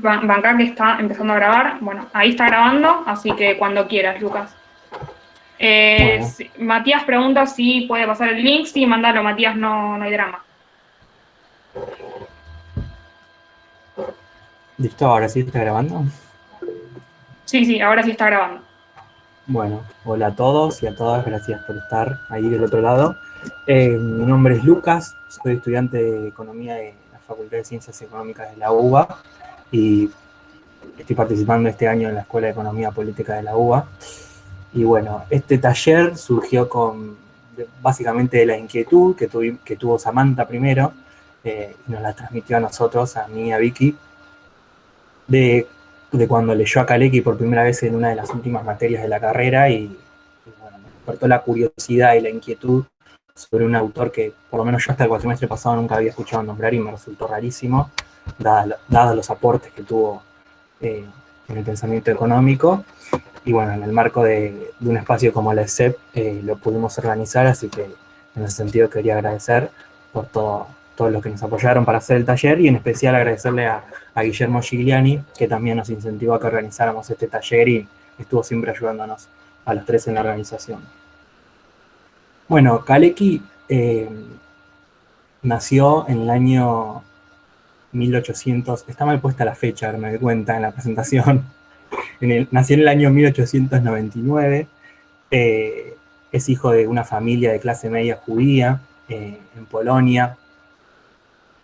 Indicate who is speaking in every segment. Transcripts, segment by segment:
Speaker 1: bancar que está empezando a grabar. Bueno, ahí está grabando, así que cuando quieras, Lucas.
Speaker 2: Bueno,
Speaker 1: Matías pregunta si puede pasar el link. Sí, mándalo, Matías, no hay drama.
Speaker 2: listo, ahora sí está grabando.
Speaker 1: Sí, ahora sí está grabando.
Speaker 2: Bueno, hola a todos y a todas, gracias por estar ahí del otro lado. Mi nombre es Lucas, soy estudiante de Economía de la Facultad de Ciencias Económicas de la UBA y estoy participando este año en la Escuela de Economía Política de la UBA. Y bueno, este taller surgió básicamente de la inquietud que tuvo Samantha primero, y nos la transmitió a nosotros, a mí y a Vicky, de, de cuando leyó a Kalecki por primera vez en una de las últimas materias de la carrera y bueno, me despertó la curiosidad y la inquietud sobre un autor que por lo menos yo hasta el cuatrimestre pasado nunca había escuchado nombrar y me resultó rarísimo, dados los aportes que tuvo en el pensamiento económico. Y bueno, en el marco de un espacio como la ESEP lo pudimos organizar, así que en ese sentido quería agradecer por todos los que nos apoyaron para hacer el taller y en especial agradecerle a Guillermo Gigliani, que también nos incentivó a que organizáramos este taller y estuvo siempre ayudándonos a los tres en la organización. Bueno, Kalecki nació en el año 1800, está mal puesta la fecha, me doy cuenta en la presentación, nació en el año 1899. Es hijo de una familia de clase media judía en Polonia.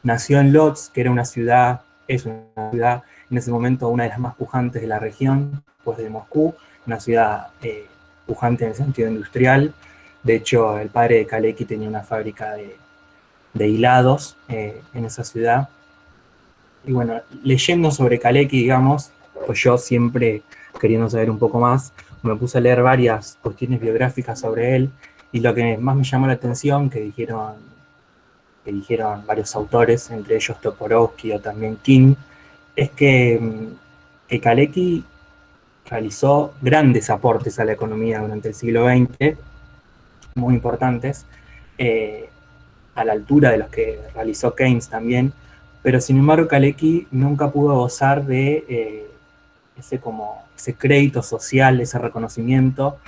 Speaker 2: Nació en Lodz, que era una ciudad, es una ciudad en ese momento una de las más pujantes de la región, pues de Moscú, una ciudad pujante en el sentido industrial. De hecho, el padre de Kalecki tenía una fábrica de hilados en esa ciudad. Y bueno, leyendo sobre Kalecki, digamos, pues yo siempre queriendo saber un poco más, me puse a leer varias cuestiones biográficas sobre él, y lo que más me llamó la atención, que dijeron varios autores, entre ellos Toporowski o también King, es que Kalecki realizó grandes aportes a la economía durante el siglo XX, muy importantes, eh, a la altura de los que realizó Keynes también, pero sin embargo Kalecki nunca pudo gozar de ese crédito social, ese reconocimiento,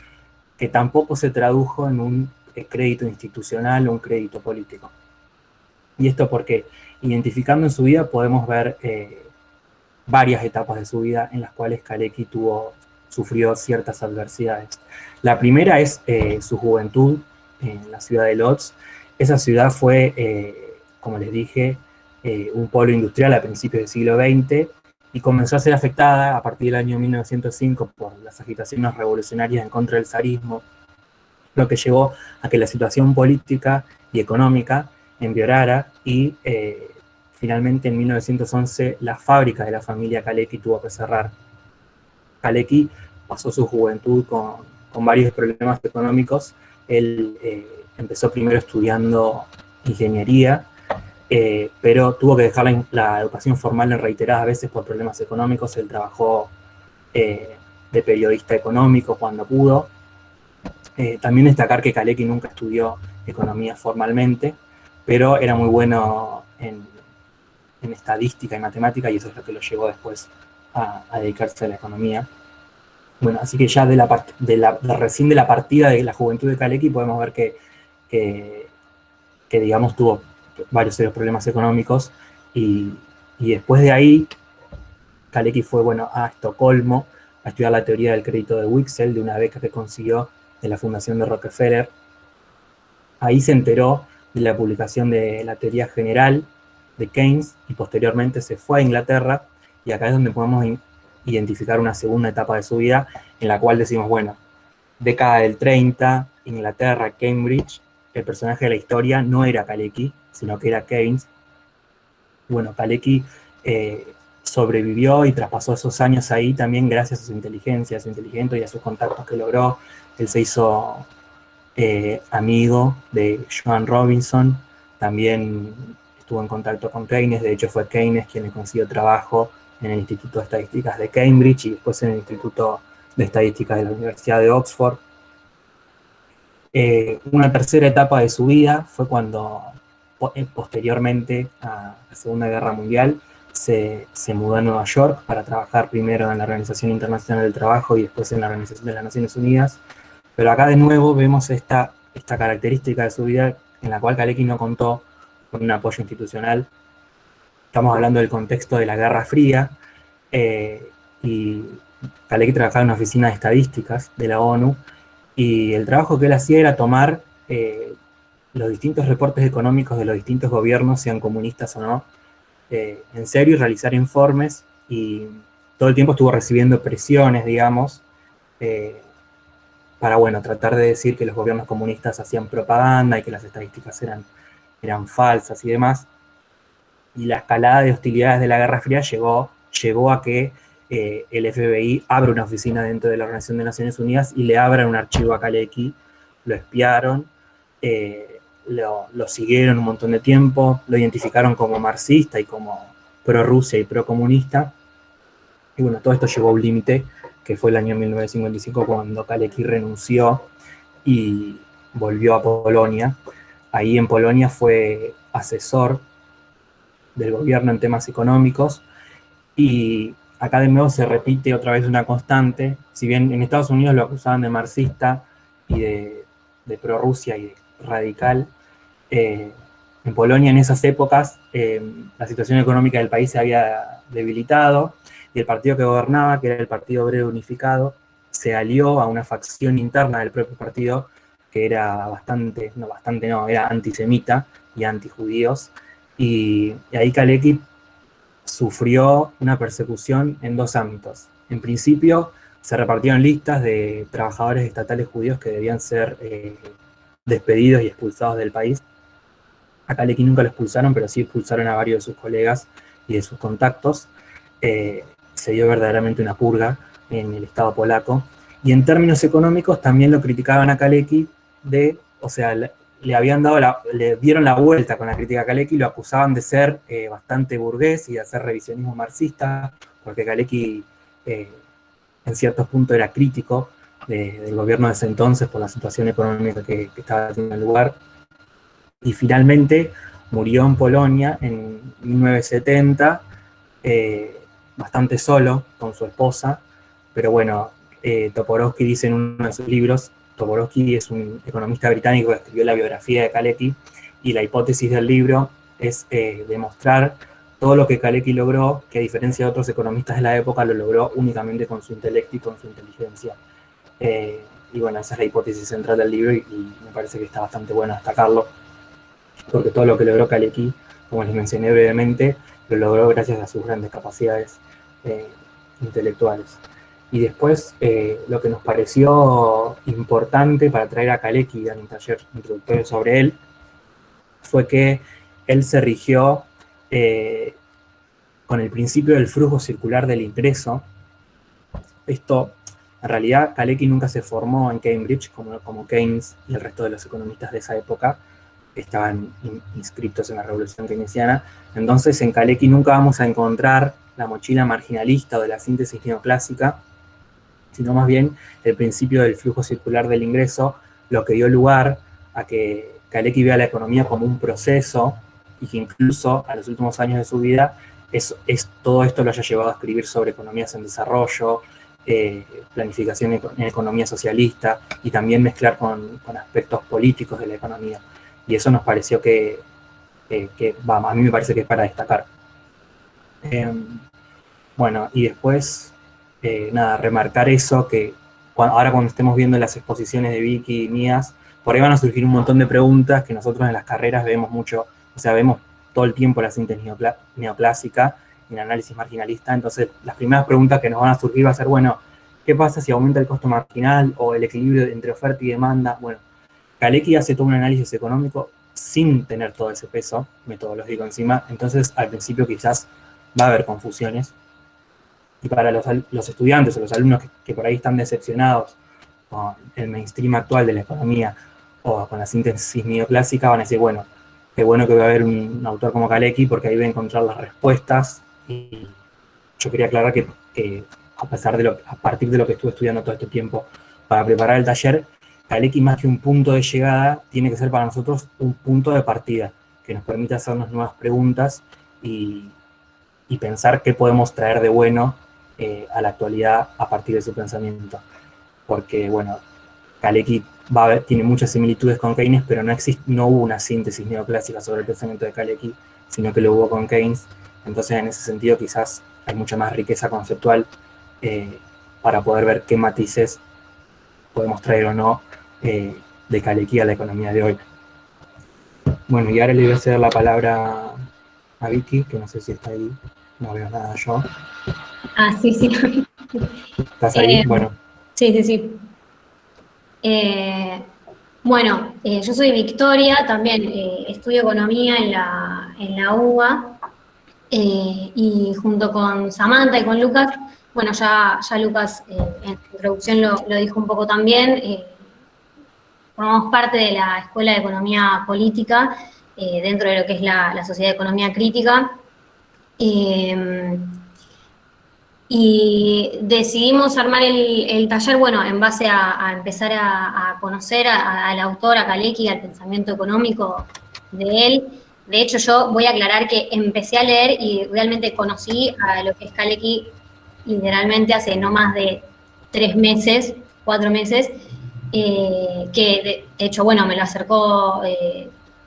Speaker 2: que tampoco se tradujo en un crédito institucional o un crédito político. Y esto porque, identificando en su vida, podemos ver varias etapas de su vida en las cuales Kalecki sufrió ciertas adversidades. La primera es su juventud en la ciudad de Lodz. Esa ciudad fue, como les dije, un polo industrial a principios del siglo XX y comenzó a ser afectada a partir del año 1905 por las agitaciones revolucionarias en contra del zarismo, lo que llevó a que la situación política y económica empeorara y finalmente en 1911 la fábrica de la familia Kalecki tuvo que cerrar. Kalecki pasó su juventud con varios problemas económicos. Él empezó primero estudiando ingeniería, pero tuvo que dejar la educación formal en reiteradas veces por problemas económicos. Él trabajó de periodista económico cuando pudo. También destacar que Kalecki nunca estudió economía formalmente, pero era muy bueno en estadística y matemática, y eso es lo que lo llevó después a dedicarse a la economía. Bueno, así que ya recién de la partida de la juventud de Kalecki podemos ver que, que digamos, tuvo varios serios problemas económicos, y, y después de ahí Kalecki fue, bueno, a Estocolmo a estudiar la teoría del crédito de Wicksell, de una beca que consiguió de la Fundación de Rockefeller. Ahí se enteró de la publicación de la teoría general de Keynes y posteriormente se fue a Inglaterra, y acá es donde podemos identificar una segunda etapa de su vida en la cual decimos, bueno, década del 30, Inglaterra, Cambridge, el personaje de la historia no era Kalecki, sino que era Keynes. Bueno, Kalecki sobrevivió y traspasó esos años ahí también gracias a su inteligencia, a su inteligente y a sus contactos que logró. Él se hizo amigo de Joan Robinson, también estuvo en contacto con Keynes, de hecho fue Keynes quien le consiguió trabajo en el Instituto de Estadísticas de Cambridge y después en el Instituto de Estadísticas de la Universidad de Oxford. Una tercera etapa de su vida fue cuando, posteriormente a la Segunda Guerra Mundial, se mudó a Nueva York para trabajar primero en la Organización Internacional del Trabajo y después en la Organización de las Naciones Unidas. Pero acá de nuevo vemos esta característica de su vida en la cual Kalecki no contó con un apoyo institucional. Estamos hablando del contexto de la Guerra Fría, y Kalecki trabajaba en una oficina de estadísticas de la ONU, y el trabajo que él hacía era tomar los distintos reportes económicos de los distintos gobiernos, sean comunistas o no, en serio, y realizar informes, y todo el tiempo estuvo recibiendo presiones, digamos, para, bueno, tratar de decir que los gobiernos comunistas hacían propaganda y que las estadísticas eran falsas y demás. Y la escalada de hostilidades de la Guerra Fría llevó a que el FBI abra una oficina dentro de la Organización de Naciones Unidas y le abran un archivo a Kalecki, lo espiaron, lo siguieron un montón de tiempo, lo identificaron como marxista y como pro-Rusia y pro-comunista. Y bueno, todo esto llegó a un límite, que fue el año 1955, cuando Kalecki renunció y volvió a Polonia. Ahí en Polonia fue asesor del gobierno en temas económicos, y acá de nuevo se repite otra vez una constante. Si bien en Estados Unidos lo acusaban de marxista y de pro-Rusia y de radical, en Polonia en esas épocas la situación económica del país se había debilitado, y el partido que gobernaba, que era el Partido Obrero Unificado, se alió a una facción interna del propio partido que era era antisemita y antijudíos, y ahí Kalecki sufrió una persecución en dos ámbitos. En principio, se repartieron listas de trabajadores estatales judíos que debían ser despedidos y expulsados del país. A Kalecki nunca lo expulsaron, pero sí expulsaron a varios de sus colegas y de sus contactos. Se dio verdaderamente una purga en el Estado polaco. Y en términos económicos también lo criticaban a Kalecki le dieron la vuelta con la crítica a Kalecki, lo acusaban de ser bastante burgués y de hacer revisionismo marxista, porque Kalecki en ciertos puntos era crítico del gobierno de ese entonces por la situación económica que estaba teniendo lugar. Y finalmente murió en Polonia en 1970, bastante solo con su esposa, pero bueno, Toporowski dice en uno de sus libros, Toporowski es un economista británico que escribió la biografía de Kalecki, y la hipótesis del libro es demostrar todo lo que Kalecki logró, que a diferencia de otros economistas de la época, lo logró únicamente con su intelecto y con su inteligencia. Y bueno, esa es la hipótesis central del libro, y me parece que está bastante bueno destacarlo, porque todo lo que logró Kalecki, como les mencioné brevemente, lo logró gracias a sus grandes capacidades intelectuales. Y después, lo que nos pareció importante para traer a Kalecki y dar un taller introductorio sobre él, fue que él se rigió con el principio del flujo circular del ingreso. Esto, en realidad, Kalecki nunca se formó en Cambridge, como Keynes y el resto de los economistas de esa época estaban inscritos en la Revolución Keynesiana. Entonces, en Kalecki nunca vamos a encontrar la mochila marginalista o de la síntesis neoclásica, sino más bien el principio del flujo circular del ingreso, lo que dio lugar a que Kalecki vea la economía como un proceso, y que incluso a los últimos años de su vida todo esto lo haya llevado a escribir sobre economías en desarrollo, planificación en economía socialista, y también mezclar con aspectos políticos de la economía. Y eso nos pareció a mí me parece que es para destacar. Bueno, y después, remarcar eso, que ahora cuando estemos viendo las exposiciones de Vicky y mías, por ahí van a surgir un montón de preguntas que nosotros en las carreras vemos mucho, vemos todo el tiempo la síntesis neoclásica y el análisis marginalista. Entonces, las primeras preguntas que nos van a surgir va a ser, bueno, ¿qué pasa si aumenta el costo marginal o el equilibrio entre oferta y demanda? Bueno, Kalecki hace todo un análisis económico sin tener todo ese peso metodológico encima, entonces al principio quizás va a haber confusiones, y para los estudiantes o los alumnos que por ahí están decepcionados con el mainstream actual de la economía o con la síntesis neoclásica, van a decir, bueno, qué bueno que va a haber un autor como Kalecki, porque ahí va a encontrar las respuestas. Y yo quería aclarar que a partir de lo que estuve estudiando todo este tiempo para preparar el taller, Kalecki, más que un punto de llegada, tiene que ser para nosotros un punto de partida, que nos permita hacernos nuevas preguntas y y pensar qué podemos traer de bueno a la actualidad a partir de su pensamiento. Porque, bueno, Kalecki tiene muchas similitudes con Keynes, pero no hubo una síntesis neoclásica sobre el pensamiento de Kalecki, sino que lo hubo con Keynes. Entonces, en ese sentido, quizás hay mucha más riqueza conceptual para poder ver qué matices podemos traer o no de Kalecki a la economía de hoy. Bueno, y ahora le voy a ceder la palabra a Vicky, que no sé si está ahí, no veo nada yo.
Speaker 3: Ah, sí, sí.
Speaker 2: ¿Estás ahí? Bueno.
Speaker 3: Sí, sí, sí. Bueno, yo soy Victoria, también estudio economía en la UBA, y junto con Samantha y con Lucas, bueno, ya Lucas en la introducción lo dijo un poco también, formamos parte de la Escuela de Economía Política, dentro de lo que es la Sociedad de Economía Crítica. Y decidimos armar el taller, bueno, en base a empezar a conocer al autor, a Kalecki, al pensamiento económico de él. De hecho, yo voy a aclarar que empecé a leer y realmente conocí a lo que es Kalecki literalmente hace no más de 3 meses, 4 meses, que de hecho, bueno, me lo acercó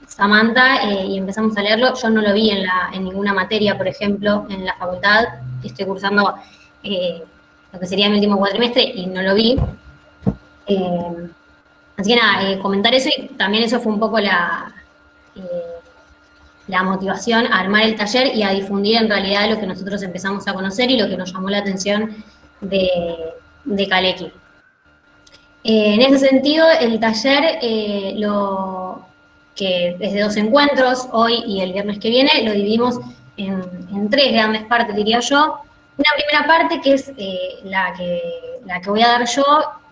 Speaker 3: Samantha y empezamos a leerlo. Yo no lo vi en ninguna materia, por ejemplo, en la facultad. Estoy cursando lo que sería mi último cuatrimestre y no lo vi. Así que nada, comentar eso, y también eso fue un poco la motivación a armar el taller y a difundir en realidad lo que nosotros empezamos a conocer y lo que nos llamó la atención de Kalecki. En ese sentido, el taller, que es de 2 encuentros, hoy y el viernes que viene, lo dividimos en 3 grandes partes, diría yo. Una primera parte, que es la que voy a dar yo,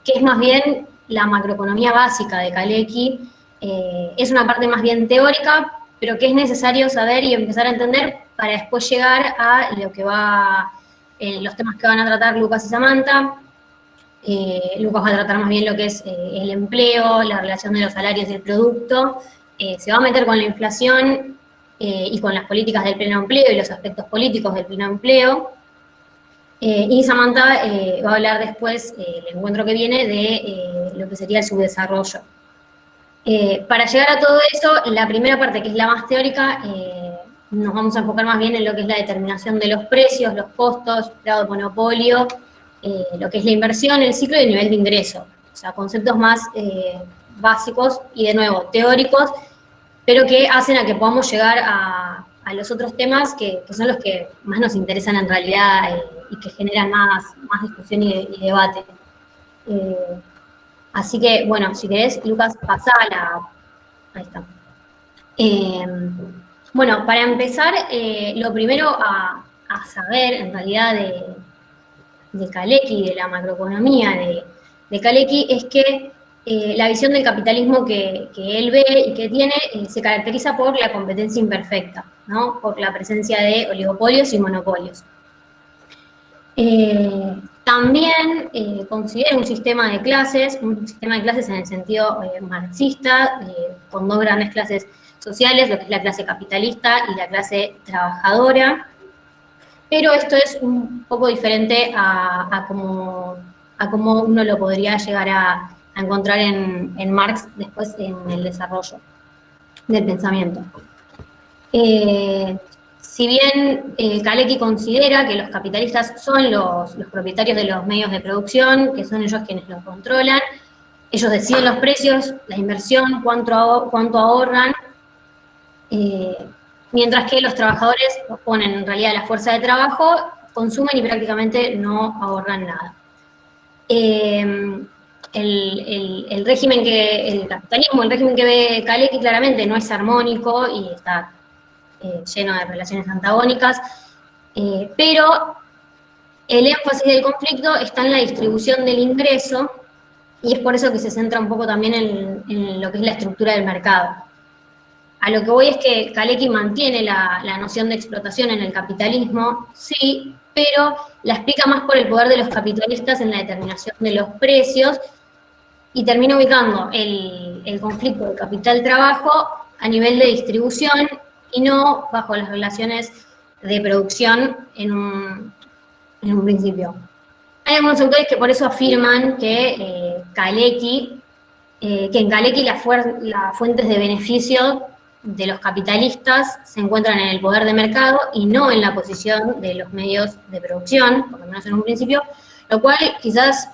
Speaker 3: que es más bien la macroeconomía básica de Kalecki. Es una parte más bien teórica, pero que es necesario saber y empezar a entender para después llegar a lo que los temas que van a tratar Lucas y Samantha. Lucas va a tratar más bien lo que es el empleo, la relación de los salarios y el producto. Se va a meter con la inflación y con las políticas del pleno empleo y los aspectos políticos del pleno empleo. Y Samantha va a hablar después, el encuentro que viene, de lo que sería el subdesarrollo. Para llegar a todo eso, la primera parte, que es la más teórica, nos vamos a enfocar más bien en lo que es la determinación de los precios, los costos, grado de monopolio, lo que es la inversión, el ciclo y el nivel de ingreso. O sea, conceptos más básicos y, de nuevo, teóricos, pero que hacen a que podamos llegar a los otros temas que son los que más nos interesan en realidad y que generan más discusión y debate. Así que, bueno, si querés, Lucas, pasá Ahí está. Bueno, para empezar, lo primero a saber, en realidad, de Kalecki, de la macroeconomía de Kalecki, es que la visión del capitalismo que él ve y que tiene se caracteriza por la competencia imperfecta, ¿no? Por la presencia de oligopolios y monopolios. También considera un sistema de clases en el sentido marxista, con 2 grandes clases sociales, lo que es la clase capitalista y la clase trabajadora. Pero esto es un poco diferente a cómo uno lo podría llegar a encontrar en Marx después en el desarrollo del pensamiento. Si bien Kalecki considera que los capitalistas son los propietarios de los medios de producción, que son ellos quienes los controlan, ellos deciden los precios, la inversión, cuánto ahorran, mientras que los trabajadores ponen en realidad la fuerza de trabajo, consumen y prácticamente no ahorran nada. El capitalismo, el régimen que ve Kalecki, claramente no es armónico y está lleno de relaciones antagónicas, pero el énfasis del conflicto está en la distribución del ingreso, y es por eso que se centra un poco también en lo que es la estructura del mercado. A lo que voy es que Kalecki mantiene la noción de explotación en el capitalismo, sí, pero la explica más por el poder de los capitalistas en la determinación de los precios, y termina ubicando el conflicto del capital-trabajo a nivel de distribución y no bajo las relaciones de producción en un principio. Hay algunos autores que por eso afirman que en Kalecki las fuentes de beneficio de los capitalistas se encuentran en el poder de mercado y no en la posición de los medios de producción, por lo menos en un principio, lo cual quizás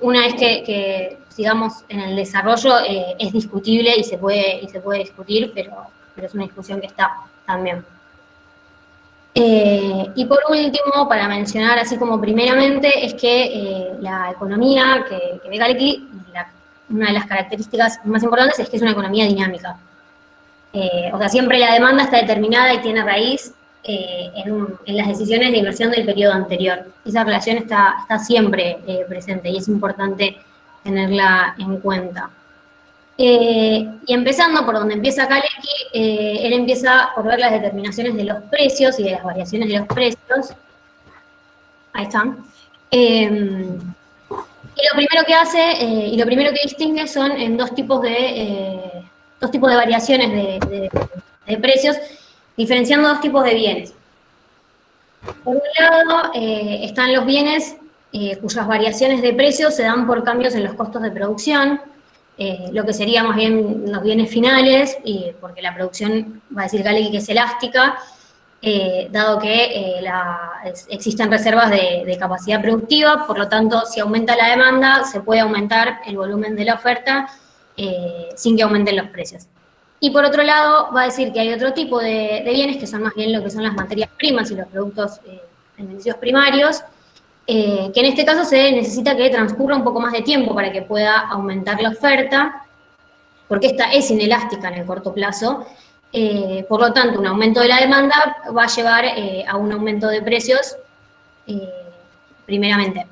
Speaker 3: una vez que sigamos en el desarrollo es discutible y se puede discutir, pero es una discusión que está también. Y por último, para mencionar así como primeramente, es que la economía que ve Kalecki, una de las características más importantes es que es una economía dinámica. O sea, siempre la demanda está determinada y tiene raíz en las decisiones de inversión del periodo anterior. Esa relación está siempre presente y es importante tenerla en cuenta. Y empezando por donde empieza Kalecki, él empieza por ver las determinaciones de los precios y de las variaciones de los precios. Ahí están. Y lo primero que hace, y lo primero que distingue son en dos tipos de variaciones de precios, diferenciando dos tipos de bienes. Por un lado, están los bienes cuyas variaciones de precios se dan por cambios en los costos de producción, lo que sería más bien los bienes finales, porque la producción, va a decir Kalecki, que es elástica, dado que existen reservas de capacidad productiva, por lo tanto, si aumenta la demanda, se puede aumentar el volumen de la oferta sin que aumenten los precios. Y por otro lado, va a decir que hay otro tipo de bienes, que son más bien lo que son las materias primas y los productos alimenticios primarios, que en este caso se necesita que transcurra un poco más de tiempo para que pueda aumentar la oferta, porque esta es inelástica en el corto plazo. Por lo tanto, un aumento de la demanda va a llevar a un aumento de precios, primeramente.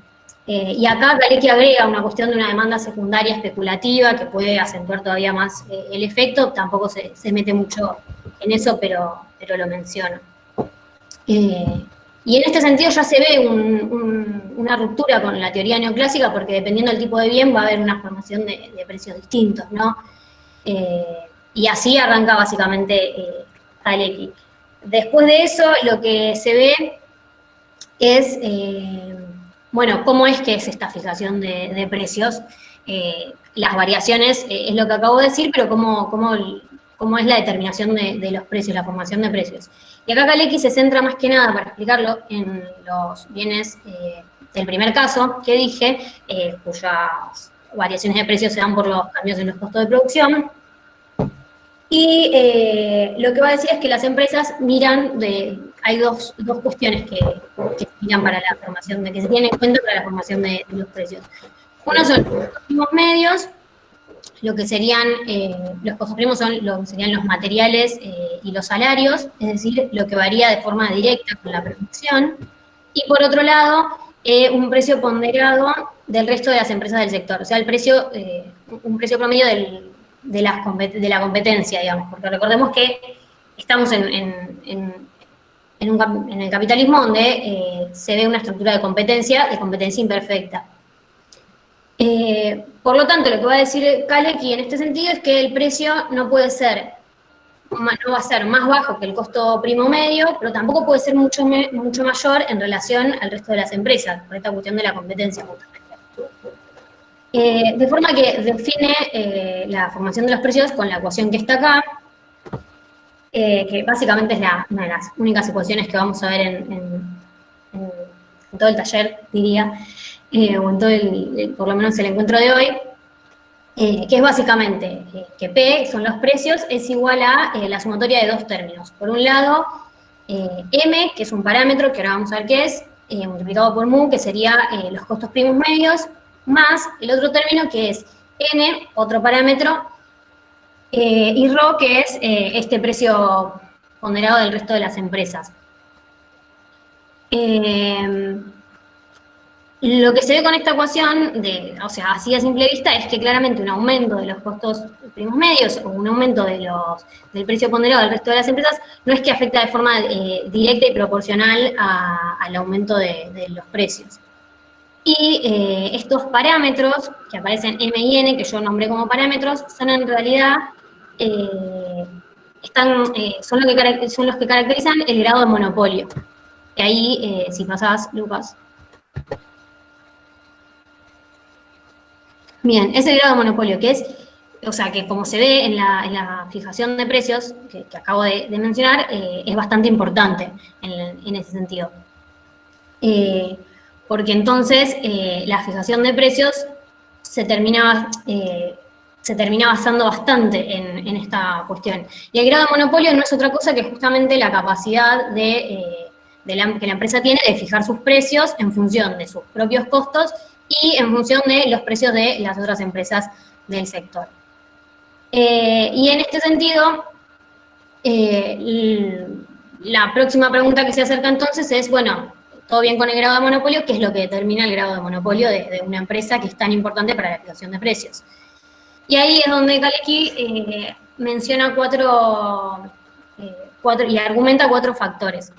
Speaker 3: Y acá Kalecki agrega una cuestión de una demanda secundaria especulativa que puede acentuar todavía más el efecto. Tampoco se mete mucho en eso, pero lo menciona. Y en este sentido ya se ve una ruptura con la teoría neoclásica, porque dependiendo del tipo de bien va a haber una formación de precios distintos, ¿no? Y así arranca básicamente Kalecki. Después de eso, lo que se ve es, bueno, cómo es que es esta fijación de precios. Las variaciones es lo que acabo de decir, pero cómo es la determinación de los precios, la formación de precios. Y acá Kalecki se centra más que nada, para explicarlo, en los bienes del primer caso que dije, cuyas variaciones de precios se dan por los cambios en los costos de producción. Y lo que va a decir es que las empresas miran, hay dos cuestiones que se miran para la formación, que se tienen en cuenta para la formación de los precios. Uno son los costos primos medios, lo que serían, los costos primos son lo que serían los materiales y los salarios, es decir, lo que varía de forma directa con la producción. Y por otro lado, un precio ponderado del resto de las empresas del sector, o sea, un precio promedio de la competencia, digamos, porque recordemos que estamos en el capitalismo donde se ve una estructura de competencia imperfecta. Por lo tanto, lo que va a decir Kalecki en este sentido es que el precio no va a ser más bajo que el costo primo medio, pero tampoco puede ser mucho mayor en relación al resto de las empresas, por esta cuestión de la competencia justamente. De forma que define la formación de los precios con la ecuación que está acá, que básicamente es una de las únicas ecuaciones que vamos a ver en todo el taller, diría, o en todo por lo menos el encuentro de hoy, que es básicamente que P, son los precios, es igual a la sumatoria de dos términos. Por un lado, M, que es un parámetro, que ahora vamos a ver qué es, multiplicado por mu, que sería los costos primos medios, más el otro término que es N, otro parámetro, y Rho, que es este precio ponderado del resto de las empresas. Lo que se ve con esta ecuación, o sea, así a simple vista, es que claramente un aumento de los costos primos medios o un aumento del precio ponderado del resto de las empresas no es que afecta de forma directa y proporcional al aumento de los precios. Y estos parámetros que aparecen M y N, que yo nombré como parámetros, son en realidad son los que caracterizan el grado de monopolio. Y ahí, si pasás, Lucas. Bien, ese grado de monopolio, que es, o sea, que como se ve en la fijación de precios que acabo de mencionar, es bastante importante en ese sentido. Porque entonces la fijación de precios se termina basando bastante en esta cuestión. Y el grado de monopolio no es otra cosa que justamente la capacidad que la empresa tiene de fijar sus precios en función de sus propios costos y en función de los precios de las otras empresas del sector. Y en este sentido, la próxima pregunta que se acerca entonces es, bueno, todo bien con el grado de monopolio, ¿qué es lo que determina el grado de monopolio de una empresa que es tan importante para la fijación de precios? Y ahí es donde Kalecki menciona y argumenta 4 factores.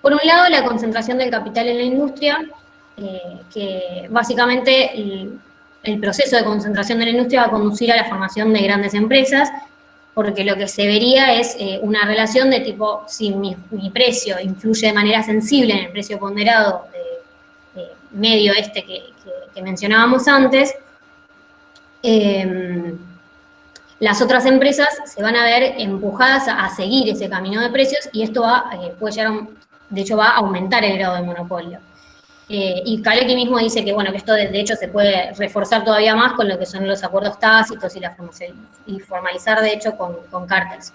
Speaker 3: Por un lado, la concentración del capital en la industria, que básicamente el proceso de concentración de la industria va a conducir a la formación de grandes empresas, porque lo que se vería es una relación de tipo, si mi precio influye de manera sensible en el precio ponderado medio que mencionábamos antes, las otras empresas se van a ver empujadas a seguir ese camino de precios y esto puede llegar de hecho va a aumentar el grado de monopolio. Y Kalecki mismo dice que, bueno, que esto de hecho se puede reforzar todavía más con lo que son los acuerdos tácitos y formalizar de hecho con cárteles.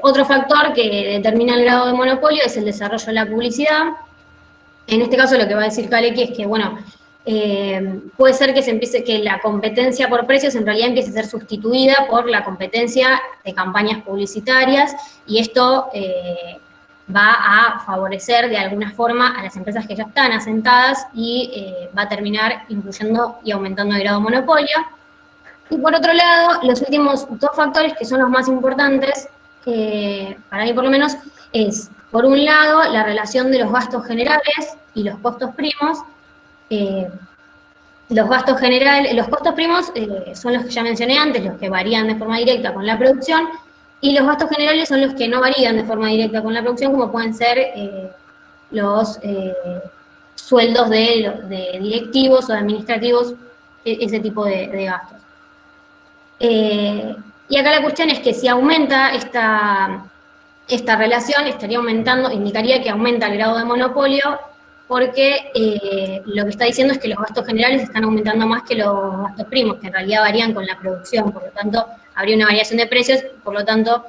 Speaker 3: Otro factor que determina el grado de monopolio es el desarrollo de la publicidad. En este caso lo que va a decir Kalecki es que, bueno, puede ser que la competencia por precios en realidad empiece a ser sustituida por la competencia de campañas publicitarias y esto va a favorecer de alguna forma a las empresas que ya están asentadas y va a terminar incluyendo y aumentando el grado de monopolio. Y por otro lado, los últimos 2 factores que son los más importantes, para mí por lo menos, es, por un lado, la relación de los gastos generales y los costos primos. Los costos primos son los que ya mencioné antes, los que varían de forma directa con la producción, y los gastos generales son los que no varían de forma directa con la producción, como pueden ser los sueldos de directivos o de administrativos, ese tipo de gastos. Y acá la cuestión es que si aumenta esta relación, indicaría que aumenta el grado de monopolio, porque lo que está diciendo es que los gastos generales están aumentando más que los gastos primos, que en realidad varían con la producción, por lo tanto, habría una variación de precios, por lo tanto,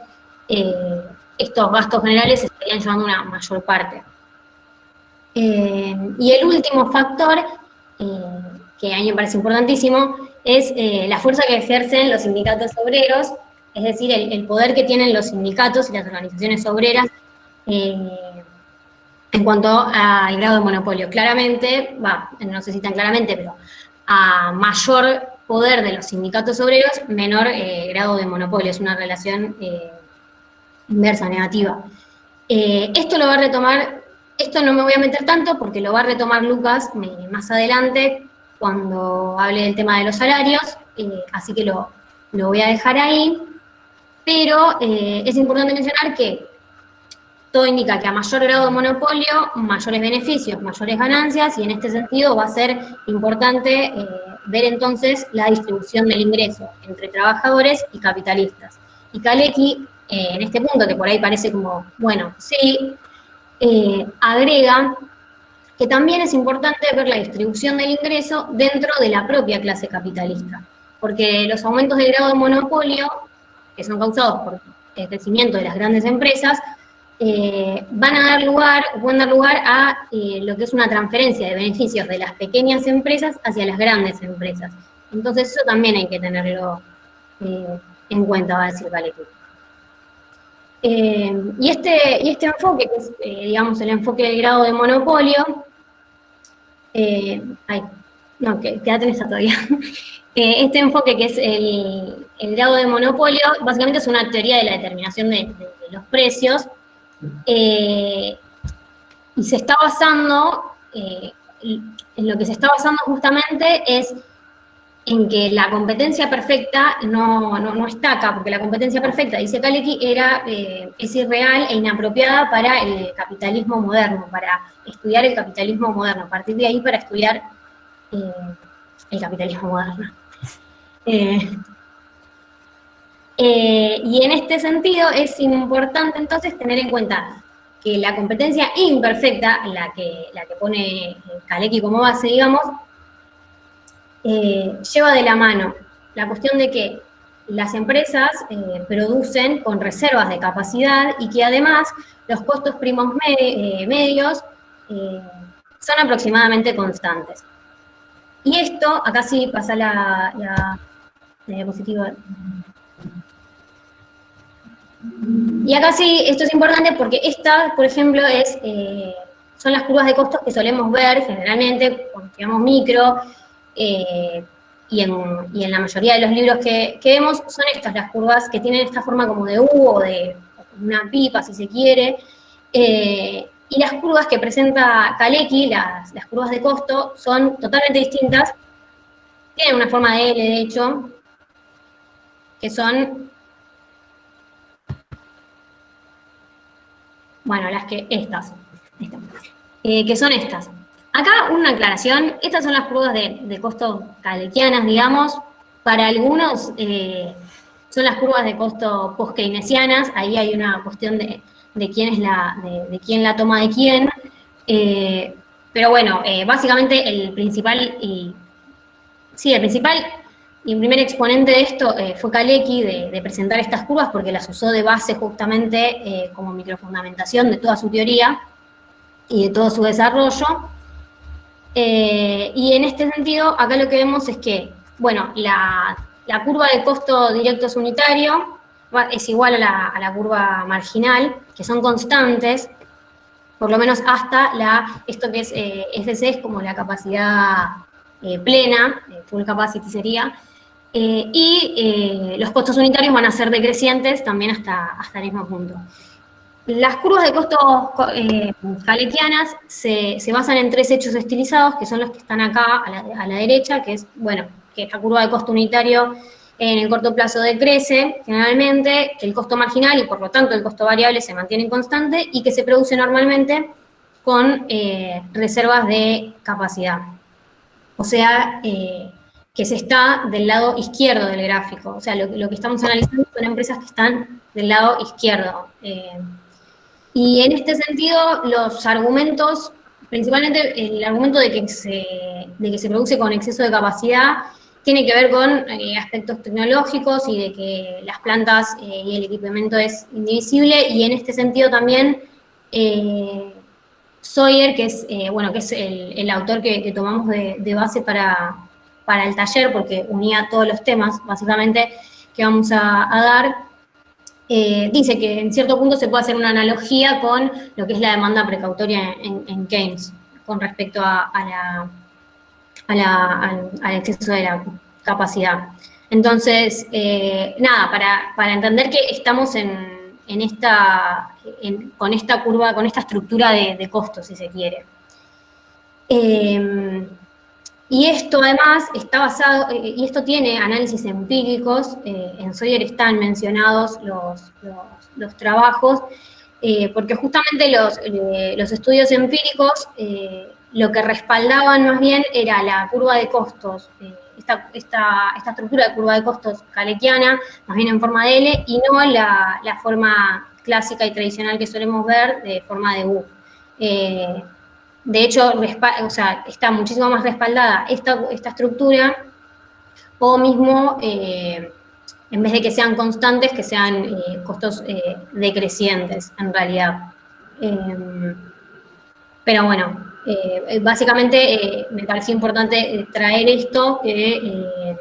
Speaker 3: estos gastos generales estarían llevando una mayor parte. Y el último factor, que a mí me parece importantísimo, es la fuerza que ejercen los sindicatos obreros, es decir, el poder que tienen los sindicatos y las organizaciones obreras en cuanto al grado de monopolio. Claramente, no sé si tan claramente, pero a mayor poder de los sindicatos obreros, menor grado de monopolio. Es una relación inversa, negativa. Esto lo va a retomar, esto no me voy a meter tanto porque lo va a retomar Lucas más adelante cuando hable del tema de los salarios, así que lo voy a dejar ahí. Pero es importante mencionar que todo indica que a mayor grado de monopolio, mayores beneficios, mayores ganancias, y en este sentido va a ser importante ver entonces la distribución del ingreso entre trabajadores y capitalistas. Y Kalecki, en este punto, que por ahí parece como, bueno, sí, agrega que también es importante ver la distribución del ingreso dentro de la propia clase capitalista, porque los aumentos del grado de monopolio, que son causados por el crecimiento de las grandes empresas, pueden dar lugar a lo que es una transferencia de beneficios de las pequeñas empresas hacia las grandes empresas. Entonces eso también hay que tenerlo en cuenta, va a decir Kalecki. Y este enfoque, que es, digamos, el enfoque del grado de monopolio, quédate en esa todavía. Este enfoque, que es el grado de monopolio, básicamente es una teoría de la determinación de los precios, y se está basando, en lo que se está basando justamente es en que la competencia perfecta no está acá, porque la competencia perfecta, dice Kalecki, es irreal e inapropiada para el capitalismo moderno, para estudiar el capitalismo moderno, a partir de ahí para estudiar el capitalismo moderno. Y en este sentido es importante entonces tener en cuenta que la competencia imperfecta, la que pone Kalecki como base, digamos, lleva de la mano la cuestión de que las empresas producen con reservas de capacidad y que además los costos primos medios son aproximadamente constantes. Y esto, acá sí pasa la diapositiva. Y acá sí, esto es importante porque esta, por ejemplo, son las curvas de costos que solemos ver generalmente cuando estudiamos micro, y en la mayoría de los libros que vemos, son estas las curvas que tienen esta forma como de U o de una pipa, si se quiere, y las curvas que presenta Kalecki, las curvas de costo, son totalmente distintas, tienen una forma de L, de hecho, que son, bueno, que son estas. Acá una aclaración, estas son las curvas de costo kaleckianas, digamos, para algunos son las curvas de costo post-keynesianas, ahí hay una cuestión de quién es de quién la toma de quién, pero bueno, básicamente el principal y primer exponente de esto fue Kalecki, de presentar estas curvas, porque las usó de base justamente como microfundamentación de toda su teoría y de todo su desarrollo. Y en este sentido, acá lo que vemos es que, bueno, la curva de costo directos unitario es igual a la curva marginal, que son constantes, por lo menos hasta esto que es FC, es como la capacidad plena, full capacity sería, y los costos unitarios van a ser decrecientes también hasta el mismo punto. Las curvas de costos kaleckianas se basan en 3 hechos estilizados, que son los que están acá a la derecha, que es, bueno, que la curva de costo unitario en el corto plazo decrece generalmente, que el costo marginal y por lo tanto el costo variable se mantiene constante y que se produce normalmente con reservas de capacidad. O sea, que se está del lado izquierdo del gráfico. O sea, lo que estamos analizando son empresas que están del lado izquierdo. Y en este sentido, los argumentos, principalmente el argumento de que se produce con exceso de capacidad, tiene que ver con aspectos tecnológicos y de que las plantas y el equipamiento es indivisible, y en este sentido también Sawyer, que es el autor que tomamos de base para el taller, porque unía todos los temas, básicamente, que vamos a dar, dice que en cierto punto se puede hacer una analogía con lo que es la demanda precautoria en Keynes, con respecto al exceso de la capacidad. Entonces, nada, para entender que estamos con esta curva, con esta estructura de costos, si se quiere. Y esto además está basado, y esto tiene análisis empíricos, en Sawyer están mencionados los trabajos, porque justamente los estudios empíricos lo que respaldaban más bien era la curva de costos, esta estructura de curva de costos kaleckiana, más bien en forma de L, y no la forma clásica y tradicional que solemos ver de forma de U. De hecho, está muchísimo más respaldada esta estructura, o mismo, en vez de que sean constantes, que sean costos decrecientes, en realidad. Pero bueno, básicamente me pareció importante traer esto, que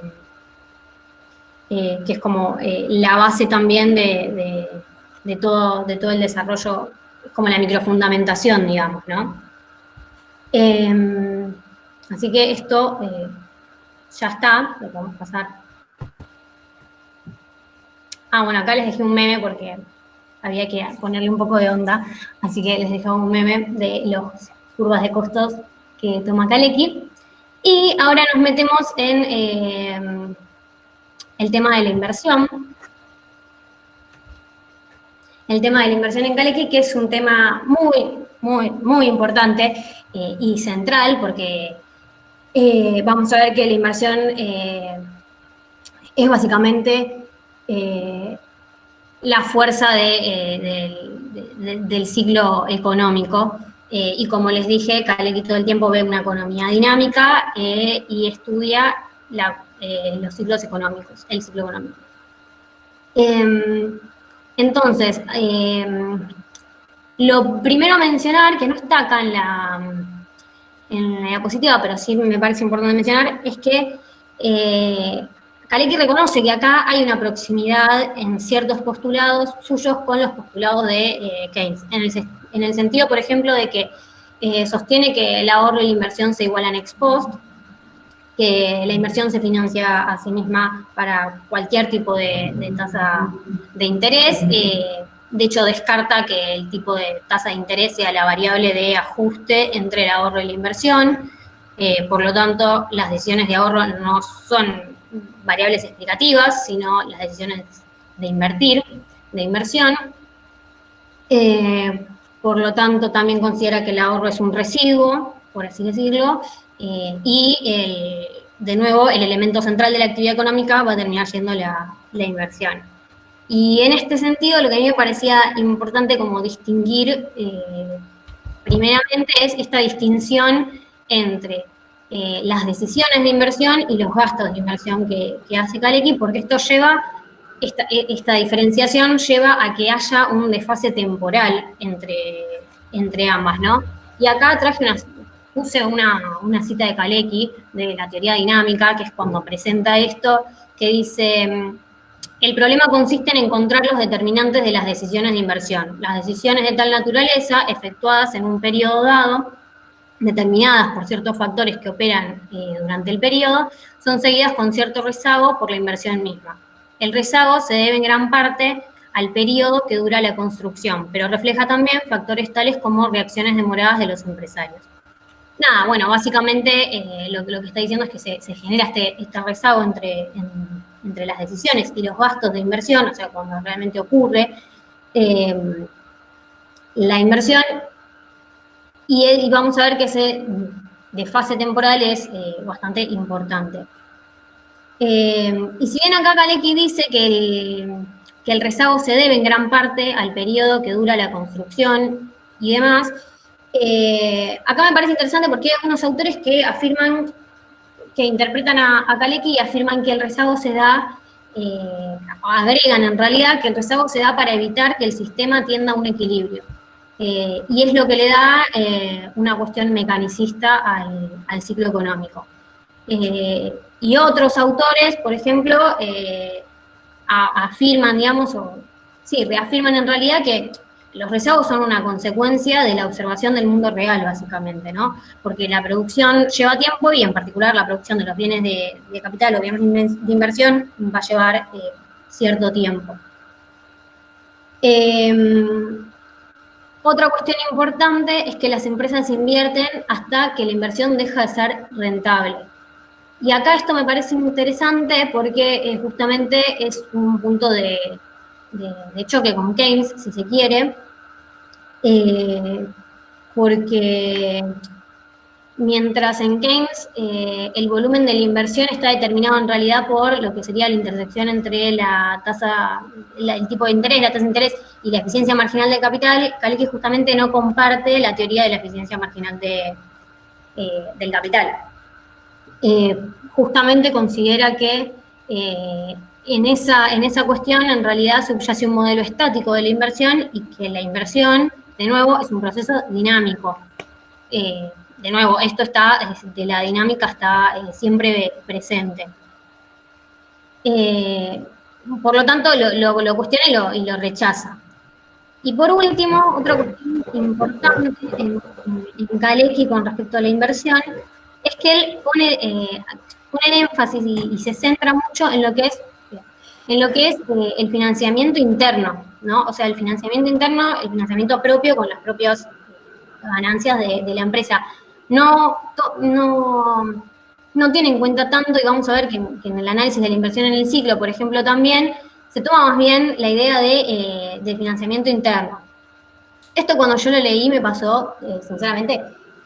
Speaker 3: es como la base también de todo el desarrollo, como la microfundamentación, digamos, ¿no? Así que esto ya está, lo podemos pasar. Bueno, acá les dejé un meme porque había que ponerle un poco de onda, así que les dejé un meme de las curvas de costos que toma Kalecki. Y ahora nos metemos en el tema de la inversión. El tema de la inversión en Caleki, que es un tema muy importante y central, porque vamos a ver que la inversión es básicamente la fuerza del ciclo económico. Y como les dije, Caleki todo el tiempo ve una economía dinámica y estudia los ciclos económicos, el ciclo económico. Entonces, lo primero a mencionar, que no está acá en la diapositiva, pero sí me parece importante mencionar, es que Caleki reconoce que acá hay una proximidad en ciertos postulados suyos con los postulados de Keynes, en el sentido, por ejemplo, de que sostiene que el ahorro y la inversión se igualan ex post, que la inversión se financia a sí misma para cualquier tipo de tasa de interés. De hecho, descarta que el tipo de tasa de interés sea la variable de ajuste entre el ahorro y la inversión. Por lo tanto, las decisiones de ahorro no son variables explicativas, sino las decisiones de invertir, de inversión. Por lo tanto, también considera que el ahorro es un residuo, por así decirlo, y de nuevo, el elemento central de la actividad económica va a terminar siendo la inversión. Y en este sentido, lo que a mí me parecía importante como distinguir, primeramente, es esta distinción entre las decisiones de inversión y los gastos de inversión que hace Caleki, porque esto lleva, esta diferenciación lleva a que haya un desfase temporal entre ambas, ¿no? Y acá puse una cita de Caleki, de la teoría dinámica, que es cuando presenta esto, que dice: el problema consiste en encontrar los determinantes de las decisiones de inversión. Las decisiones de tal naturaleza, efectuadas en un periodo dado, determinadas por ciertos factores que operan durante el periodo, son seguidas con cierto rezago por la inversión misma. El rezago se debe en gran parte al periodo que dura la construcción, pero refleja también factores tales como reacciones demoradas de los empresarios. Nada, bueno, básicamente lo que está diciendo es que se genera este rezago entre las decisiones y los gastos de inversión, o sea, cuando realmente ocurre la inversión, y vamos a ver que ese desfase temporal es bastante importante. Y si bien acá Caleki dice que el rezago se debe en gran parte al periodo que dura la construcción y demás, acá me parece interesante porque hay algunos autores que afirman, que interpretan a Caleki y afirman que el rezago se da, agregan en realidad que el rezago se da para evitar que el sistema tienda a un equilibrio. Y es lo que le da una cuestión mecanicista al ciclo económico. Y otros autores, por ejemplo, afirman, digamos, reafirman en realidad que los rezagos son una consecuencia de la observación del mundo real, básicamente, ¿no? Porque la producción lleva tiempo y en particular la producción de los bienes de capital o bienes de inversión va a llevar cierto tiempo. Otra cuestión importante es que las empresas invierten hasta que la inversión deja de ser rentable. Y acá esto me parece interesante porque justamente es un punto de choque con Keynes, si se quiere, porque mientras en Keynes el volumen de la inversión está determinado en realidad por lo que sería la intersección entre la tasa, el tipo de interés, la tasa de interés y la eficiencia marginal del capital, Caleki justamente no comparte la teoría de la eficiencia marginal del capital. Justamente considera que en esa cuestión en realidad subyace un modelo estático de la inversión y que la inversión, de nuevo, es un proceso dinámico. De nuevo, esto de la dinámica está siempre presente. Por lo tanto, lo cuestiona y lo rechaza. Y por último, otra cuestión importante en Caleki con respecto a la inversión es que él pone el énfasis y se centra mucho en lo que es el financiamiento interno, ¿no? O sea, el financiamiento interno, el financiamiento propio con las propias ganancias de la empresa. No no tiene en cuenta tanto, y vamos a ver que en el análisis de la inversión en el ciclo, por ejemplo, también se toma más bien la idea de financiamiento interno. Esto cuando yo lo leí me pasó, sinceramente,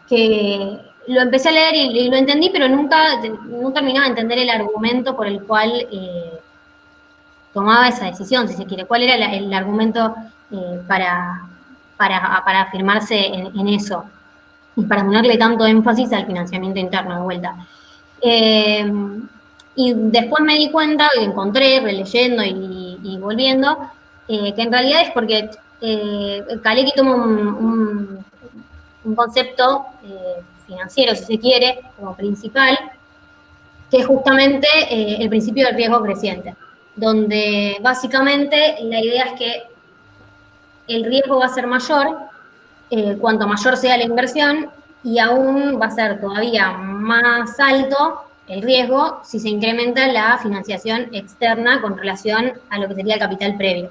Speaker 3: que lo empecé a leer y lo entendí, pero no terminaba de entender el argumento por el cual tomaba esa decisión, si se quiere. ¿Cuál era el argumento para afirmarse en eso? Y para ponerle tanto énfasis al financiamiento interno de vuelta. Y después me di cuenta, y encontré, releyendo y volviendo, que en realidad es porque Kalecki toma un concepto financiero, si se quiere, como principal, que es justamente el principio del riesgo creciente, donde básicamente la idea es que el riesgo va a ser mayor cuanto mayor sea la inversión, y aún va a ser todavía más alto el riesgo si se incrementa la financiación externa con relación a lo que sería el capital previo.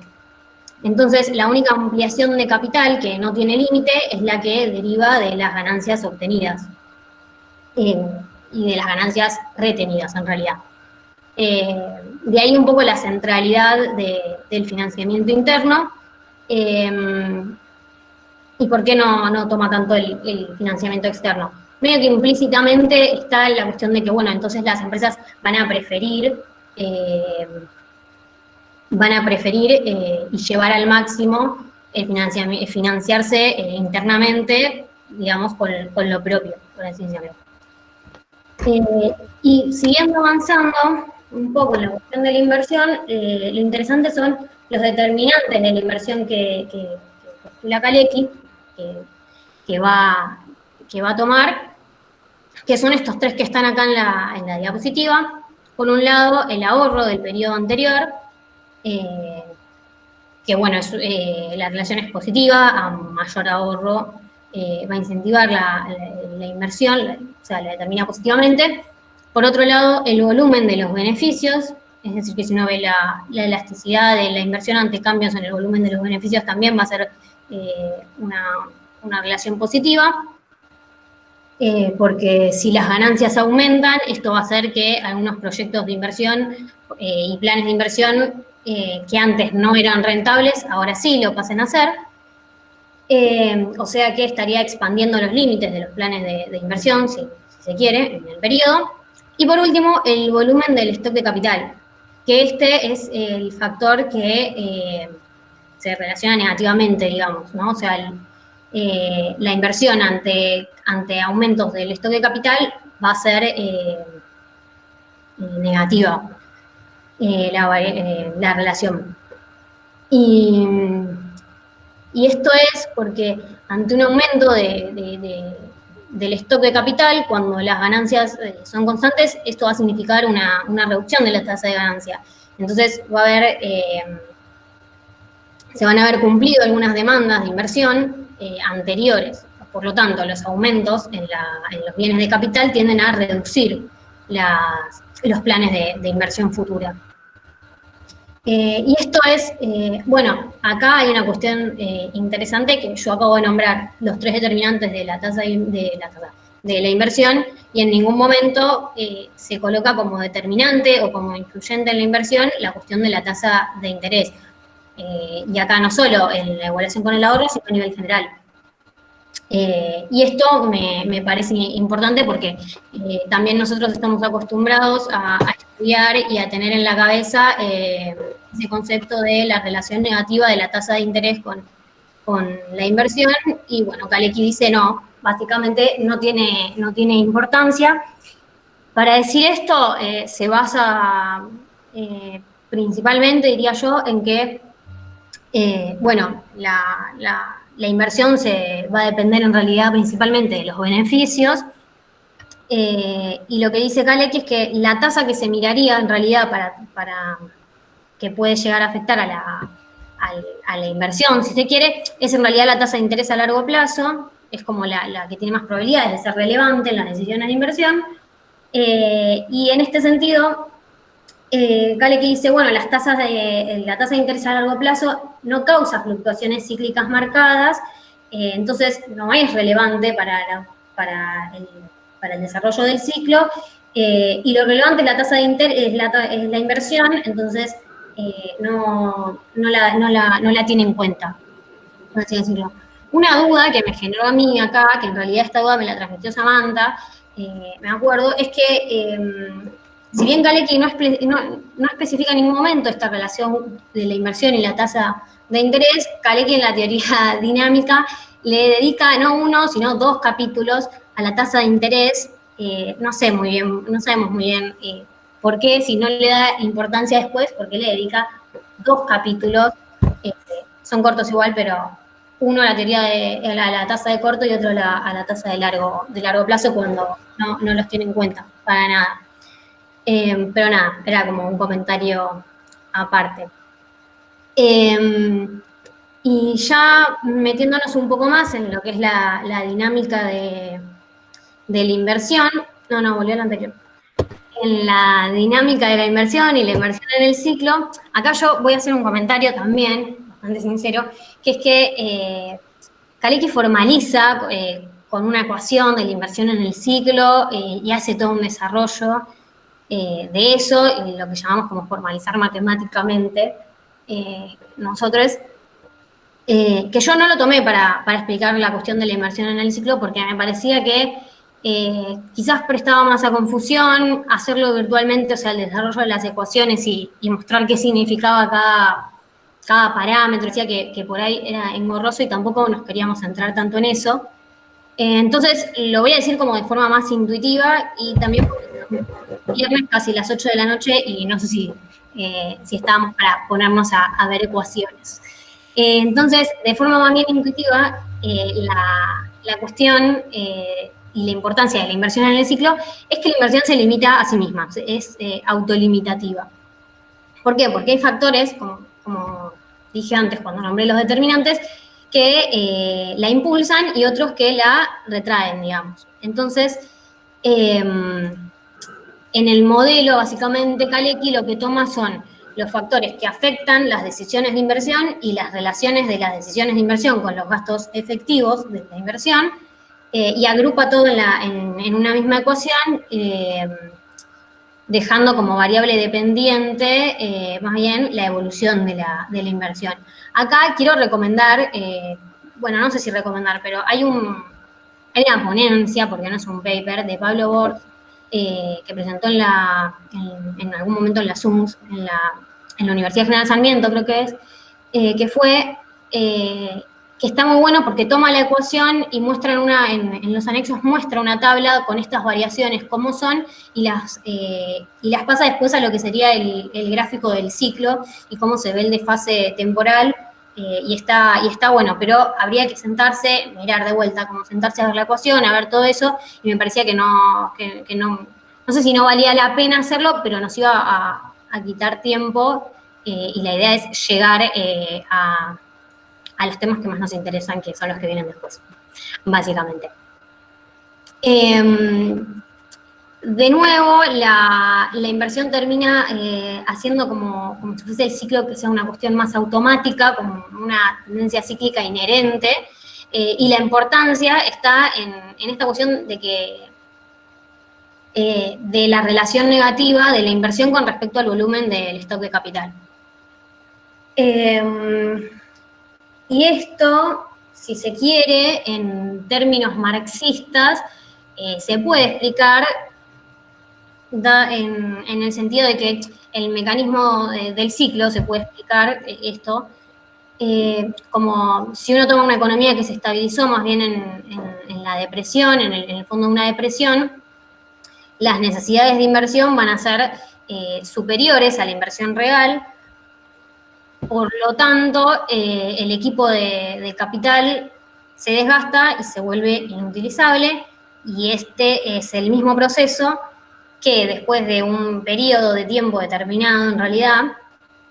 Speaker 3: Entonces, la única ampliación de capital que no tiene límite es la que deriva de las ganancias obtenidas y de las ganancias retenidas, en realidad. De ahí un poco la centralidad del financiamiento interno. ¿Y por qué no toma tanto el financiamiento externo? Medio que implícitamente está la cuestión de que, bueno, entonces las empresas van a preferir y llevar al máximo financiarse internamente, digamos, con lo propio, por así decirlo. Y siguiendo avanzando un poco en la cuestión de la inversión, lo interesante son los determinantes de la inversión que postula Kalecki, que va a tomar, que son estos tres que están acá en la diapositiva. Por un lado, el ahorro del periodo anterior, que bueno, la relación es positiva, a mayor ahorro va a incentivar la inversión, o sea, la determina positivamente. Por otro lado, el volumen de los beneficios, es decir, que si uno ve la elasticidad de la inversión ante cambios en el volumen de los beneficios, también va a ser una relación positiva, porque si las ganancias aumentan, esto va a hacer que algunos proyectos de inversión y planes de inversión que antes no eran rentables, ahora sí lo pasen a hacer. O sea que estaría expandiendo los límites de los planes de inversión, si se quiere, en el periodo. Y por último, el volumen del stock de capital, que este es el factor que se relaciona negativamente, digamos, ¿no? O sea, la inversión ante aumentos del stock de capital va a ser negativa la relación. Y esto es porque ante un aumento del stock de capital, cuando las ganancias son constantes, esto va a significar una reducción de la tasa de ganancia. Entonces va a haber, se van a haber cumplido algunas demandas de inversión anteriores. Por lo tanto, los aumentos en los bienes de capital tienden a reducir los planes de inversión futura. Y esto es, bueno, acá hay una cuestión interesante que yo acabo de nombrar, los tres determinantes de la tasa de la inversión, y en ningún momento se coloca como determinante o como influyente en la inversión la cuestión de la tasa de interés. Y acá no solo en la evaluación con el ahorro, sino a nivel general. Y esto me parece importante porque también nosotros estamos acostumbrados a estudiar y a tener en la cabeza ese concepto de la relación negativa de la tasa de interés con la inversión, y bueno, Kalecki dice no, básicamente no tiene importancia. Para decir esto se basa principalmente, diría yo, en que bueno, la inversión se va a depender en realidad principalmente de los beneficios, y lo que dice Kalecki es que la tasa que se miraría en realidad para que puede llegar a afectar a la inversión, si se quiere, es en realidad la tasa de interés a largo plazo, es como la que tiene más probabilidades de ser relevante en las decisiones de inversión, y en este sentido, Kalecki dice, bueno, la tasa de interés a largo plazo no causa fluctuaciones cíclicas marcadas, entonces no es relevante para para el desarrollo del ciclo, y lo relevante es la tasa de interés, es la inversión, entonces no la tiene en cuenta, por así decirlo. Una duda que me generó a mí acá, que en realidad esta duda me la transmitió Samantha, me acuerdo, es que si bien Kalecki no especifica en ningún momento esta relación de la inversión y la tasa de interés, Kalecki en la teoría dinámica le dedica no uno, sino 2 capítulos a la tasa de interés. No sabemos muy bien por qué, si no le da importancia después, porque le dedica 2 capítulos, son cortos igual, pero uno a la teoría de la tasa de corto y otro a la tasa de largo plazo, cuando no los tiene en cuenta, para nada. Pero nada, era como un comentario aparte. Y ya metiéndonos un poco más en lo que es la dinámica de la inversión, volvió al anterior. En la dinámica de la inversión y la inversión en el ciclo, acá yo voy a hacer un comentario también, bastante sincero, que es que Kalecki formaliza con una ecuación de la inversión en el ciclo y hace todo un desarrollo de eso, y lo que llamamos como formalizar matemáticamente nosotros, que yo no lo tomé para explicar la cuestión de la inversión en el ciclo, porque me parecía que quizás prestaba más a confusión hacerlo virtualmente, o sea, el desarrollo de las ecuaciones y mostrar qué significaba cada parámetro. Decía que por ahí era engorroso y tampoco nos queríamos centrar tanto en eso. Entonces, lo voy a decir como de forma más intuitiva, y también porque viernes casi las 8 de la noche y no sé si estábamos para ponernos a ver ecuaciones. Entonces, de forma más bien intuitiva, la cuestión y la importancia de la inversión en el ciclo es que la inversión se limita a sí misma, es autolimitativa. ¿Por qué? Porque hay factores, como dije antes cuando nombré los determinantes, que la impulsan y otros que la retraen, digamos. Entonces, en el modelo, básicamente, Kalecki lo que toma son los factores que afectan las decisiones de inversión y las relaciones de las decisiones de inversión con los gastos efectivos de la inversión, y agrupa todo en una misma ecuación, dejando como variable dependiente más bien la evolución de la inversión. Acá quiero recomendar, no sé si recomendar, pero hay una ponencia, porque no es un paper, de Pablo Bort, que presentó en algún momento en la SUMS, en la Universidad General Sarmiento, creo que es, que está muy bueno porque toma la ecuación y muestra en los anexos muestra una tabla con estas variaciones, cómo son, y las pasa después a lo que sería el gráfico del ciclo y cómo se ve el desfase temporal, y está bueno, pero habría que sentarse, mirar de vuelta, como sentarse a ver la ecuación, a ver todo eso, y me parecía que no sé si no valía la pena hacerlo, pero nos iba a quitar tiempo, y la idea es llegar a los temas que más nos interesan, que son los que vienen después, básicamente. De nuevo, la inversión termina haciendo como si fuese el ciclo que sea una cuestión más automática, como una tendencia cíclica inherente, y la importancia está en esta cuestión de que de la relación negativa de la inversión con respecto al volumen del stock de capital. Y esto, si se quiere, en términos marxistas, se puede explicar en el sentido de que el mecanismo del ciclo se puede explicar esto como si uno toma una economía que se estabilizó más bien en la depresión, en el fondo de una depresión, las necesidades de inversión van a ser superiores a la inversión real. Por lo tanto, el equipo de capital se desgasta y se vuelve inutilizable, y este es el mismo proceso que después de un periodo de tiempo determinado, en realidad,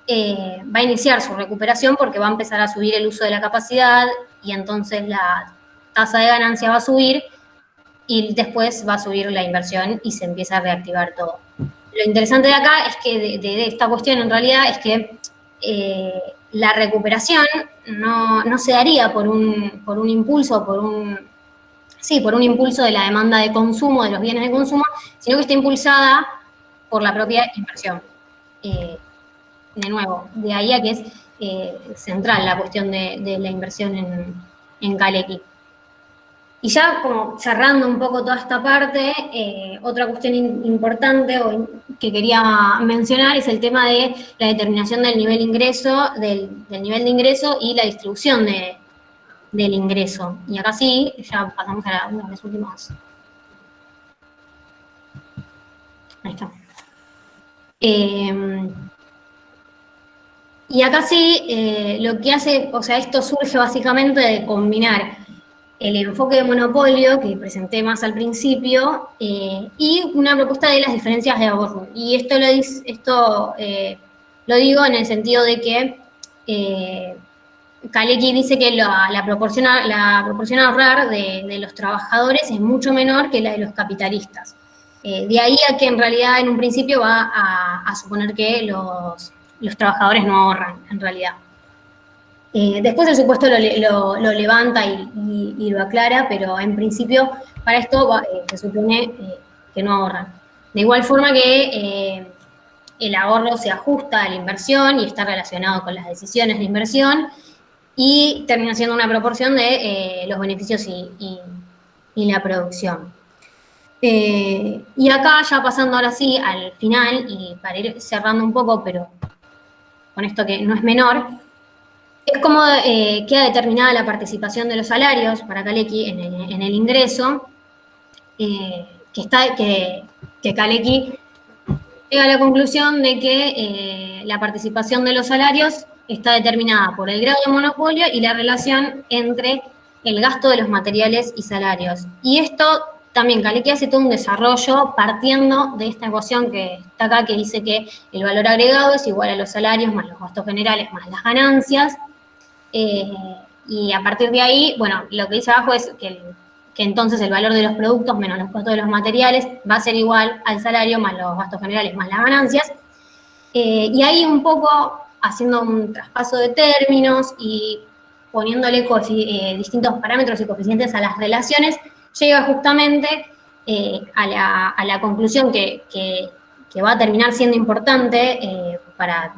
Speaker 3: va a iniciar su recuperación, porque va a empezar a subir el uso de la capacidad y entonces la tasa de ganancia va a subir y después va a subir la inversión y se empieza a reactivar todo. Lo interesante de acá es que de esta cuestión en realidad es que la recuperación no se daría por un impulso, por un sí, por un impulso de la demanda de consumo, de los bienes de consumo, sino que está impulsada por la propia inversión. De nuevo, de ahí a que es central la cuestión de la inversión en Kalecki. Y ya como cerrando un poco toda esta parte, otra cuestión importante que quería mencionar es el tema de la determinación del nivel de ingreso, del nivel de ingreso y la distribución del ingreso. Y acá sí, ya pasamos a una de las últimas. Ahí está. Y acá sí, lo que hace, o sea, esto surge básicamente de combinar el enfoque de monopolio que presenté más al principio y una propuesta de las diferencias de ahorro. Y esto lo digo en el sentido de que Kalecki dice que la proporción a ahorrar de los trabajadores es mucho menor que la de los capitalistas. De ahí a que en realidad en un principio va a suponer que los trabajadores no ahorran, en realidad. Después el supuesto lo levanta y lo aclara, pero en principio para esto se supone que no ahorran. De igual forma que el ahorro se ajusta a la inversión y está relacionado con las decisiones de inversión y termina siendo una proporción de los beneficios y la producción. Y acá ya pasando ahora sí al final y para ir cerrando un poco, pero con esto que no es menor, es como queda determinada la participación de los salarios para Kalecki en el ingreso, que Kalecki llega a la conclusión de que la participación de los salarios está determinada por el grado de monopolio y la relación entre el gasto de los materiales y salarios. Y esto también Kalecki hace todo un desarrollo partiendo de esta ecuación que está acá, que dice que el valor agregado es igual a los salarios más los gastos generales más las ganancias. Y a partir de ahí, bueno, lo que dice abajo es que entonces el valor de los productos menos los costos de los materiales va a ser igual al salario más los gastos generales más las ganancias. Y ahí un poco haciendo un traspaso de términos y poniéndole distintos parámetros y coeficientes a las relaciones, llega justamente a la conclusión que va a terminar siendo importante para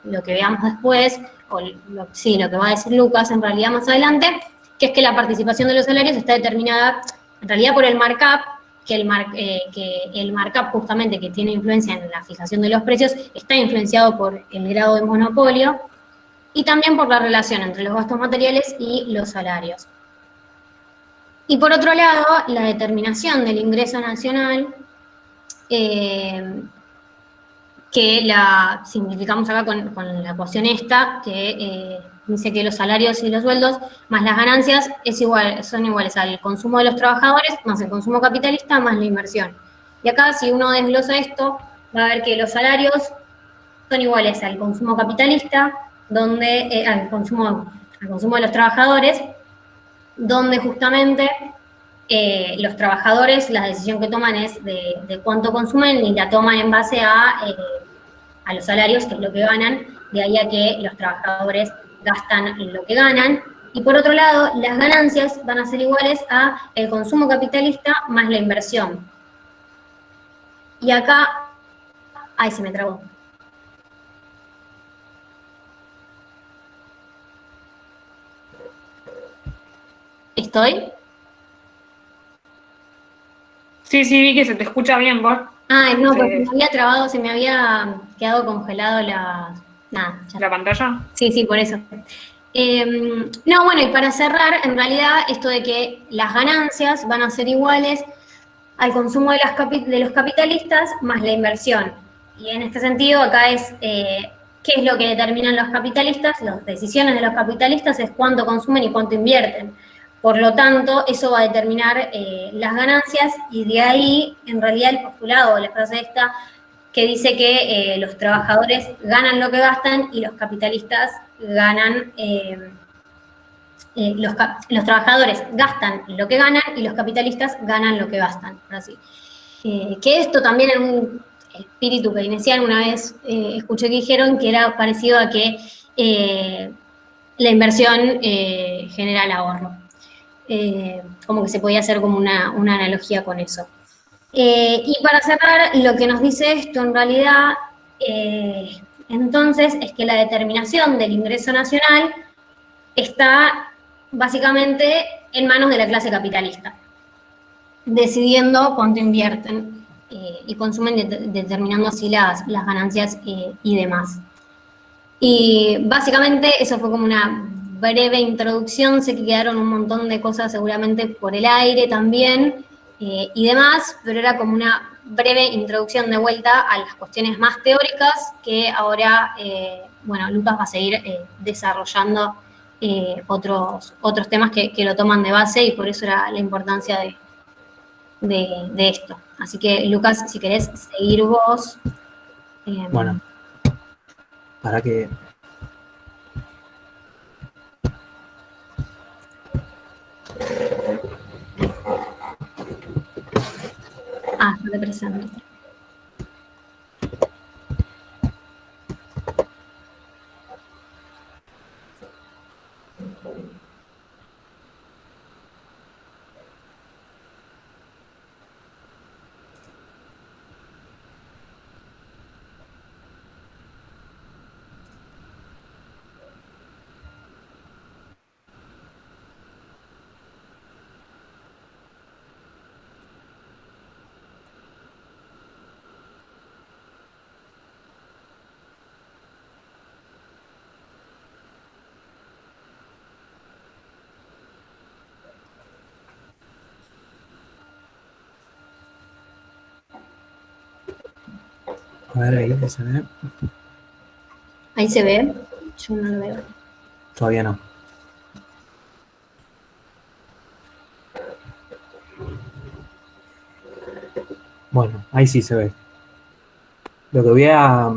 Speaker 3: lo que veamos después, o lo que va a decir Lucas en realidad más adelante, que es que la participación de los salarios está determinada en realidad por el markup, que el markup justamente que tiene influencia en la fijación de los precios está influenciado por el grado de monopolio y también por la relación entre los gastos materiales y los salarios. Y por otro lado, la determinación del ingreso nacional, que la simplificamos acá con la ecuación esta, que dice que los salarios y los sueldos más las ganancias son iguales al consumo de los trabajadores más el consumo capitalista más la inversión. Y acá, si uno desglosa esto, va a ver que los salarios son iguales al consumo capitalista, al consumo de los trabajadores, donde justamente los trabajadores, la decisión que toman es de cuánto consumen y la toman en base a los salarios, que es lo que ganan, de ahí a que los trabajadores gastan lo que ganan. Y por otro lado, las ganancias van a ser iguales a el consumo capitalista más la inversión. Y acá, ay, se me trabó. ¿Estoy?
Speaker 1: Sí, vi que se te escucha bien, vos.
Speaker 3: Ah, no, porque me había trabado, se me había quedado congelado la
Speaker 1: pantalla.
Speaker 3: Sí, por eso. No, bueno, y para cerrar, en realidad, esto de que las ganancias van a ser iguales al consumo de los capitalistas más la inversión. Y en este sentido, acá es qué es lo que determinan los capitalistas. Las decisiones de los capitalistas es cuánto consumen y cuánto invierten. Por lo tanto, eso va a determinar las ganancias y de ahí, en realidad, el postulado o la frase esta que dice que los trabajadores ganan lo que gastan y los capitalistas ganan, los trabajadores gastan lo que ganan y los capitalistas ganan lo que gastan. Así. Que esto también en un espíritu keynesiano una vez escuché que dijeron que era parecido a que la inversión genera el ahorro. como que se podía hacer como una analogía con eso. Y para cerrar, lo que nos dice esto en realidad, entonces, es que la determinación del ingreso nacional está básicamente en manos de la clase capitalista, decidiendo cuánto invierten y consumen, determinando así las ganancias y demás. Y básicamente eso fue como una breve introducción, sé que quedaron un montón de cosas seguramente por el aire también y demás, pero era como una breve introducción de vuelta a las cuestiones más teóricas que ahora, bueno, Lucas va a seguir desarrollando otros temas que lo toman de base y por eso era la importancia de esto. Así que, Lucas, si querés seguir vos.
Speaker 2: Bueno, para que...
Speaker 3: No te presento.
Speaker 2: A ver, ahí se ve.
Speaker 3: Ahí se ve, yo no lo veo.
Speaker 2: Todavía no. Bueno, ahí sí se ve. Lo que voy a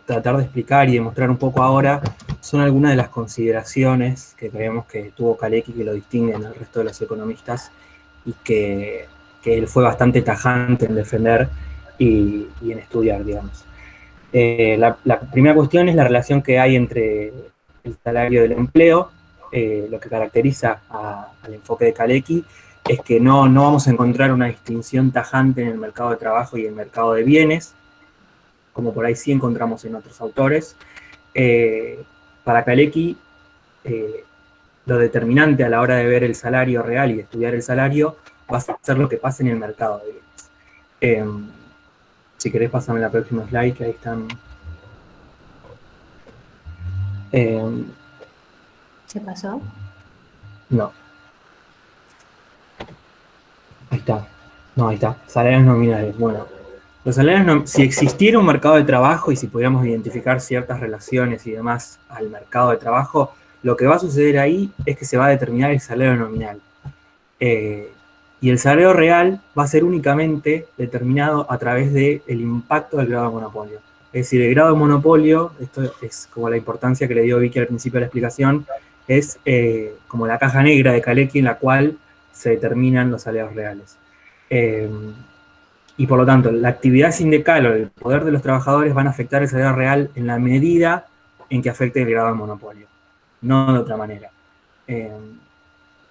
Speaker 2: tratar de explicar y demostrar un poco ahora son algunas de las consideraciones que creemos que tuvo Kalecki que lo distinguen del resto de los economistas y que él fue bastante tajante en defender y en estudiar, digamos. La primera cuestión es la relación que hay entre el salario del empleo. Lo que caracteriza al enfoque de Kalecki es que no vamos a encontrar una distinción tajante en el mercado de trabajo y el mercado de bienes, como por ahí sí encontramos en otros autores. Para Kalecki, lo determinante a la hora de ver el salario real y de estudiar el salario va a ser lo que pasa en el mercado de bienes. Si querés, pasame la próxima slide, que ahí están.
Speaker 3: ¿Se pasó?
Speaker 2: No. Ahí está. No, ahí está. Salarios nominales. Bueno, los salarios, si existiera un mercado de trabajo y si pudiéramos identificar ciertas relaciones y demás al mercado de trabajo, lo que va a suceder ahí es que se va a determinar el salario nominal. Y el salario real va a ser únicamente determinado a través del impacto del grado de monopolio. Es decir, el grado de monopolio, esto es como la importancia que le dio Vicky al principio de la explicación, es como la caja negra de Kalecki en la cual se determinan los salarios reales. Y por lo tanto, la actividad sindical o el poder de los trabajadores van a afectar el salario real en la medida en que afecte el grado de monopolio, no de otra manera.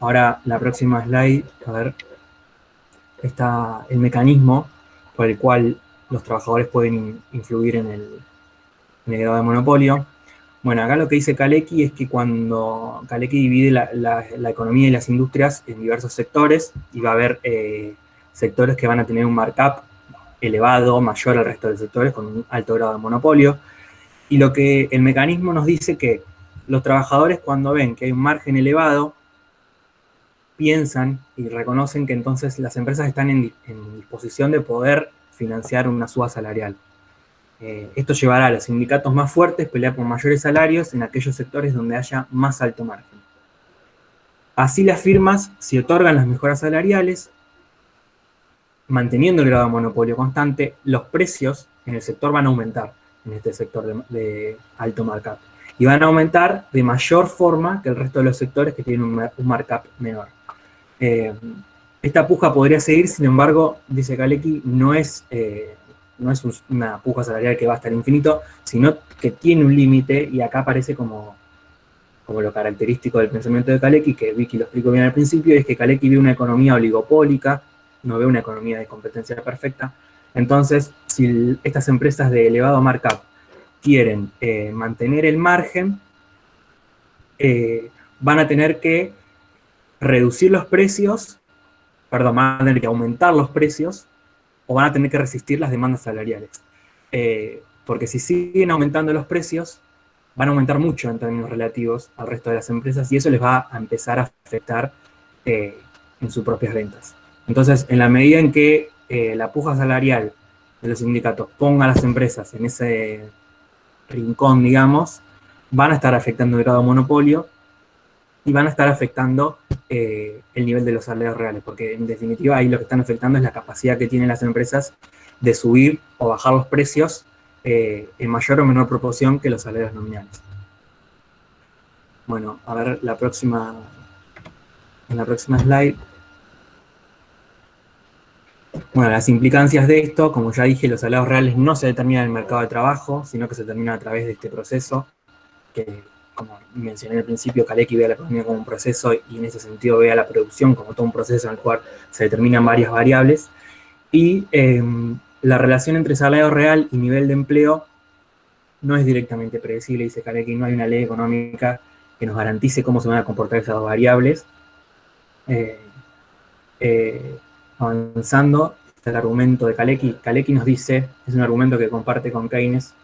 Speaker 2: Ahora, la próxima slide, a ver, está el mecanismo por el cual los trabajadores pueden influir en el grado de monopolio. Bueno, acá lo que dice Kalecki es que cuando Kalecki divide la economía y las industrias en diversos sectores, y va a haber sectores que van a tener un markup elevado, mayor al resto de los sectores, con un alto grado de monopolio, y lo que el mecanismo nos dice que los trabajadores cuando ven que hay un margen elevado, piensan y reconocen que entonces las empresas están en disposición de poder financiar una suba salarial. Esto llevará a los sindicatos más fuertes a pelear por mayores salarios en aquellos sectores donde haya más alto margen. Así las firmas, si otorgan las mejoras salariales, manteniendo el grado de monopolio constante, los precios en el sector van a aumentar, en este sector de alto markup. Y van a aumentar de mayor forma que el resto de los sectores que tienen un markup menor. Esta puja podría seguir, sin embargo, dice Kalecki, no es una puja salarial que va hasta el infinito, sino que tiene un límite, y acá aparece como como lo característico del pensamiento de Kalecki, que Vicky lo explicó bien al principio, es que Kalecki ve una economía oligopólica, no ve una economía de competencia perfecta. Entonces, si estas empresas de elevado markup quieren mantener el margen, van a tener que reducir los precios, perdón, van a tener que aumentar los precios, o van a tener que resistir las demandas salariales. Porque si siguen aumentando los precios, van a aumentar mucho en términos relativos al resto de las empresas, y eso les va a empezar a afectar en sus propias ventas. Entonces, en la medida en que la puja salarial de los sindicatos ponga a las empresas en ese rincón, digamos, van a estar afectando el grado de monopolio y van a estar afectando el nivel de los salarios reales, porque en definitiva ahí lo que están afectando es la capacidad que tienen las empresas de subir o bajar los precios en mayor o menor proporción que los salarios nominales. Bueno, a ver en la próxima slide. Bueno, las implicancias de esto, como ya dije, los salarios reales no se determinan en el mercado de trabajo, sino que se determinan a través de este proceso, que, como mencioné al principio, Kalecki ve a la economía como un proceso y en ese sentido ve a la producción como todo un proceso en el cual se determinan varias variables. Y la relación entre salario real y nivel de empleo no es directamente predecible, dice Kalecki, no hay una ley económica que nos garantice cómo se van a comportar esas dos variables. Avanzando, está el argumento de Kalecki. Kalecki nos dice, es un argumento que comparte con Keynes.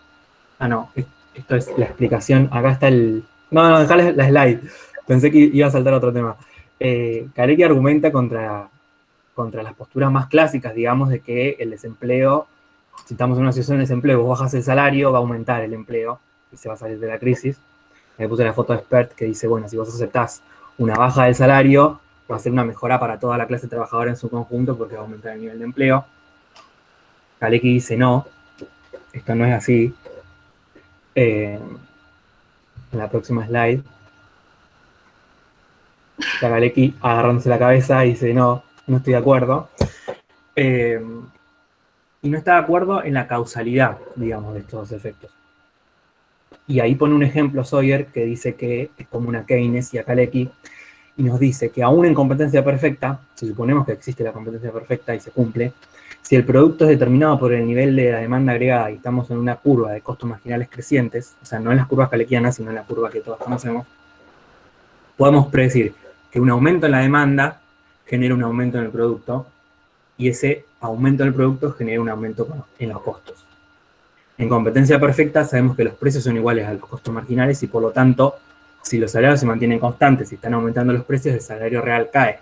Speaker 2: Ah, no, esto es la explicación. Acá está el... No, dejale la slide. Pensé que iba a saltar otro tema. Kalecki argumenta contra las posturas más clásicas, digamos, de que el desempleo, si estamos en una situación de desempleo, vos bajas el salario, va a aumentar el empleo y se va a salir de la crisis. Le puse la foto de Spert que dice, bueno, si vos aceptás una baja del salario, va a ser una mejora para toda la clase trabajadora en su conjunto porque va a aumentar el nivel de empleo. Kalecki dice, no, esto no es así. En la próxima slide, está Kalecki agarrándose la cabeza y dice, no estoy de acuerdo. Y no está de acuerdo en la causalidad, digamos, de estos efectos. Y ahí pone un ejemplo Sawyer que dice que es común a Keynes y a Kalecki, y nos dice que aún en competencia perfecta, si suponemos que existe la competencia perfecta y se cumple, si el producto es determinado por el nivel de la demanda agregada y estamos en una curva de costos marginales crecientes, o sea, no en las curvas kaleckianas, sino en la curva que todos conocemos, podemos predecir que un aumento en la demanda genera un aumento en el producto, y ese aumento en el producto genera un aumento en los costos. En competencia perfecta sabemos que los precios son iguales a los costos marginales y por lo tanto, si los salarios se mantienen constantes y están aumentando los precios, el salario real cae.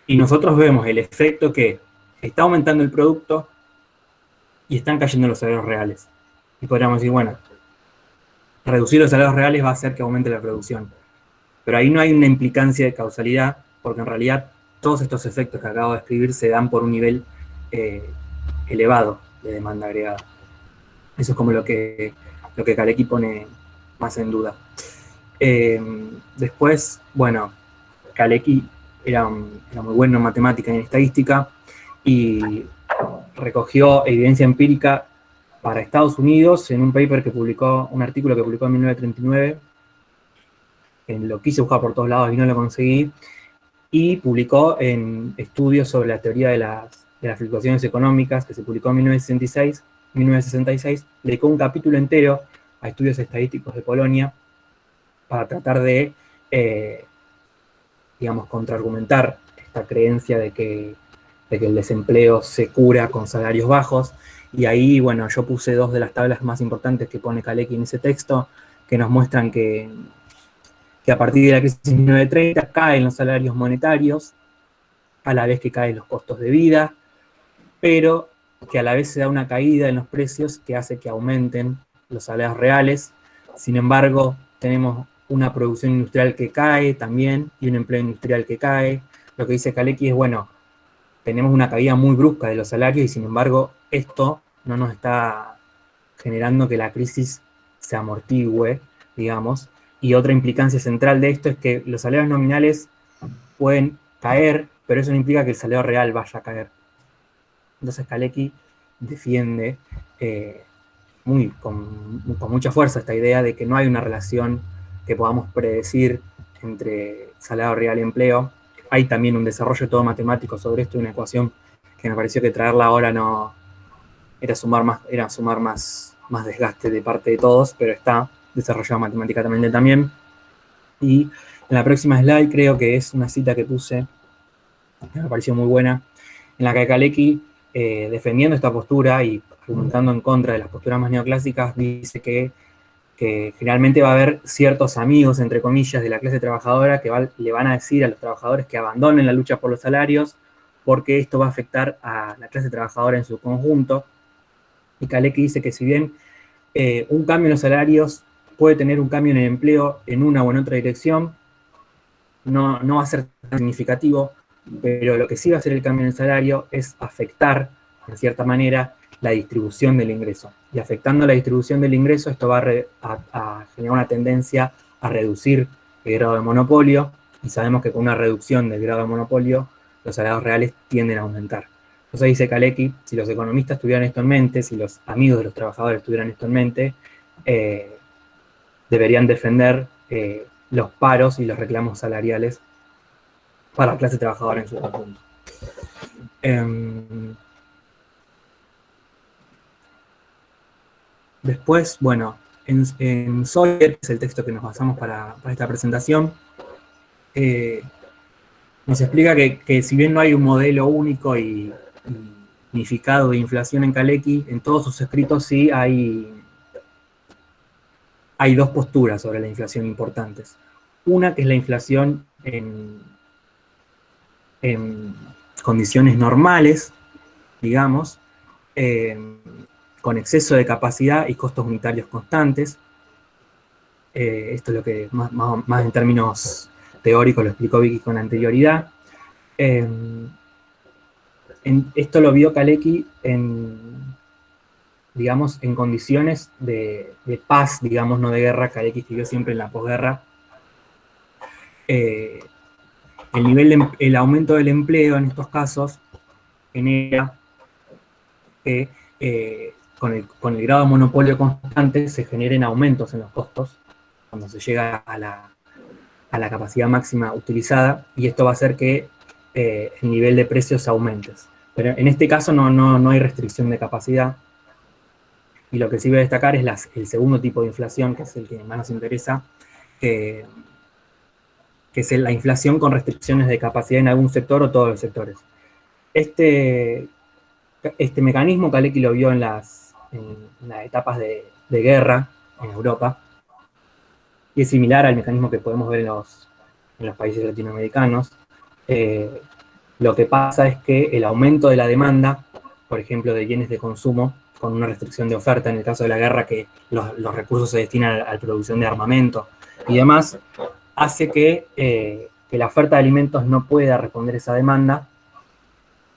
Speaker 2: Y nosotros vemos el efecto que está aumentando el producto y están cayendo los salarios reales. Y podríamos decir, bueno, reducir los salarios reales va a hacer que aumente la producción. Pero ahí no hay una implicancia de causalidad, porque en realidad todos estos efectos que acabo de describir se dan por un nivel elevado de demanda agregada. Eso es como lo que Kalecki pone más en duda. Después, bueno, Kalecki era muy bueno en matemática y en estadística y recogió evidencia empírica para Estados Unidos en un paper que publicó, un artículo que publicó en 1939, lo quise buscar por todos lados y no lo conseguí, y publicó en estudios sobre la teoría de las fluctuaciones económicas, que se publicó en 1966, dedicó un capítulo entero a estudios estadísticos de Polonia para tratar de, digamos, contraargumentar esta creencia de que el desempleo se cura con salarios bajos. Y ahí, bueno, yo puse dos de las tablas más importantes que pone Kalecki en ese texto, que nos muestran que a partir de la crisis de 1930 caen los salarios monetarios, a la vez que caen los costos de vida, pero que a la vez se da una caída en los precios que hace que aumenten los salarios reales. Sin embargo, tenemos una producción industrial que cae también y un empleo industrial que cae. Lo que dice Kalecki es, bueno, tenemos una caída muy brusca de los salarios y sin embargo esto no nos está generando que la crisis se amortigüe, digamos. Y otra implicancia central de esto es que los salarios nominales pueden caer, pero eso no implica que el salario real vaya a caer. Entonces Kalecki defiende con mucha fuerza esta idea de que no hay una relación que podamos predecir entre salario real y empleo. Hay también un desarrollo todo matemático sobre esto, una ecuación que me pareció que traerla ahora no era sumar más desgaste de parte de todos, pero está desarrollado matemáticamente también. Y en la próxima slide creo que es una cita que puse, que me pareció muy buena, en la que Kalecki, defendiendo esta postura y argumentando en contra de las posturas más neoclásicas, dice que generalmente va a haber ciertos amigos, entre comillas, de la clase trabajadora que le van a decir a los trabajadores que abandonen la lucha por los salarios, porque esto va a afectar a la clase trabajadora en su conjunto. Y Kalecki dice que si bien un cambio en los salarios puede tener un cambio en el empleo en una o en otra dirección, no va a ser tan significativo, pero lo que sí va a hacer el cambio en el salario es afectar, en cierta manera, la distribución del ingreso. Y afectando la distribución del ingreso, esto va a generar una tendencia a reducir el grado de monopolio, y sabemos que con una reducción del grado de monopolio, los salarios reales tienden a aumentar. Entonces dice Kalecki, si los economistas tuvieran esto en mente, si los amigos de los trabajadores tuvieran esto en mente, deberían defender los paros y los reclamos salariales para la clase trabajadora en su conjunto. Después, bueno, en Sawyer, que es el texto que nos basamos para esta presentación, nos explica que si bien no hay un modelo único y unificado de inflación en Kalecki, en todos sus escritos sí hay dos posturas sobre la inflación importantes. Una que es la inflación en condiciones normales, digamos, con exceso de capacidad y costos unitarios constantes. Esto es lo que más en términos teóricos lo explicó Vicky con anterioridad. Esto lo vio Kalecki digamos, en condiciones de paz, digamos, no de guerra. Kalecki escribió siempre en la posguerra. El aumento del empleo en estos casos genera que con el grado de monopolio constante se generen aumentos en los costos cuando se llega a la capacidad máxima utilizada, y esto va a hacer que el nivel de precios aumente. Pero en este caso no hay restricción de capacidad, y lo que sí voy a destacar es el segundo tipo de inflación, que es el que más nos interesa, que es la inflación con restricciones de capacidad en algún sector o todos los sectores. Este mecanismo Kalecki lo vio en las etapas de guerra en Europa, y es similar al mecanismo que podemos ver en los países latinoamericanos. Lo que pasa es que el aumento de la demanda, por ejemplo, de bienes de consumo, con una restricción de oferta en el caso de la guerra, que los recursos se destinan a la producción de armamento y demás, hace que la oferta de alimentos no pueda responder a esa demanda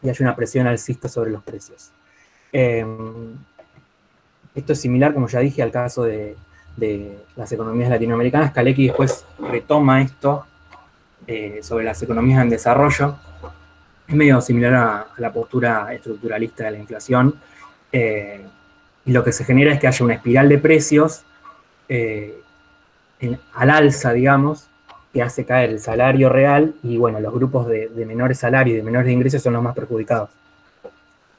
Speaker 2: y haya una presión alcista sobre los precios. Esto es similar, como ya dije, al caso de las economías latinoamericanas. Kalecki después retoma esto sobre las economías en desarrollo. Es medio similar a la postura estructuralista de la inflación. Y lo que se genera es que haya una espiral de precios al alza, digamos, que hace caer el salario real, y bueno, los grupos de menores salarios y de menores ingresos son los más perjudicados.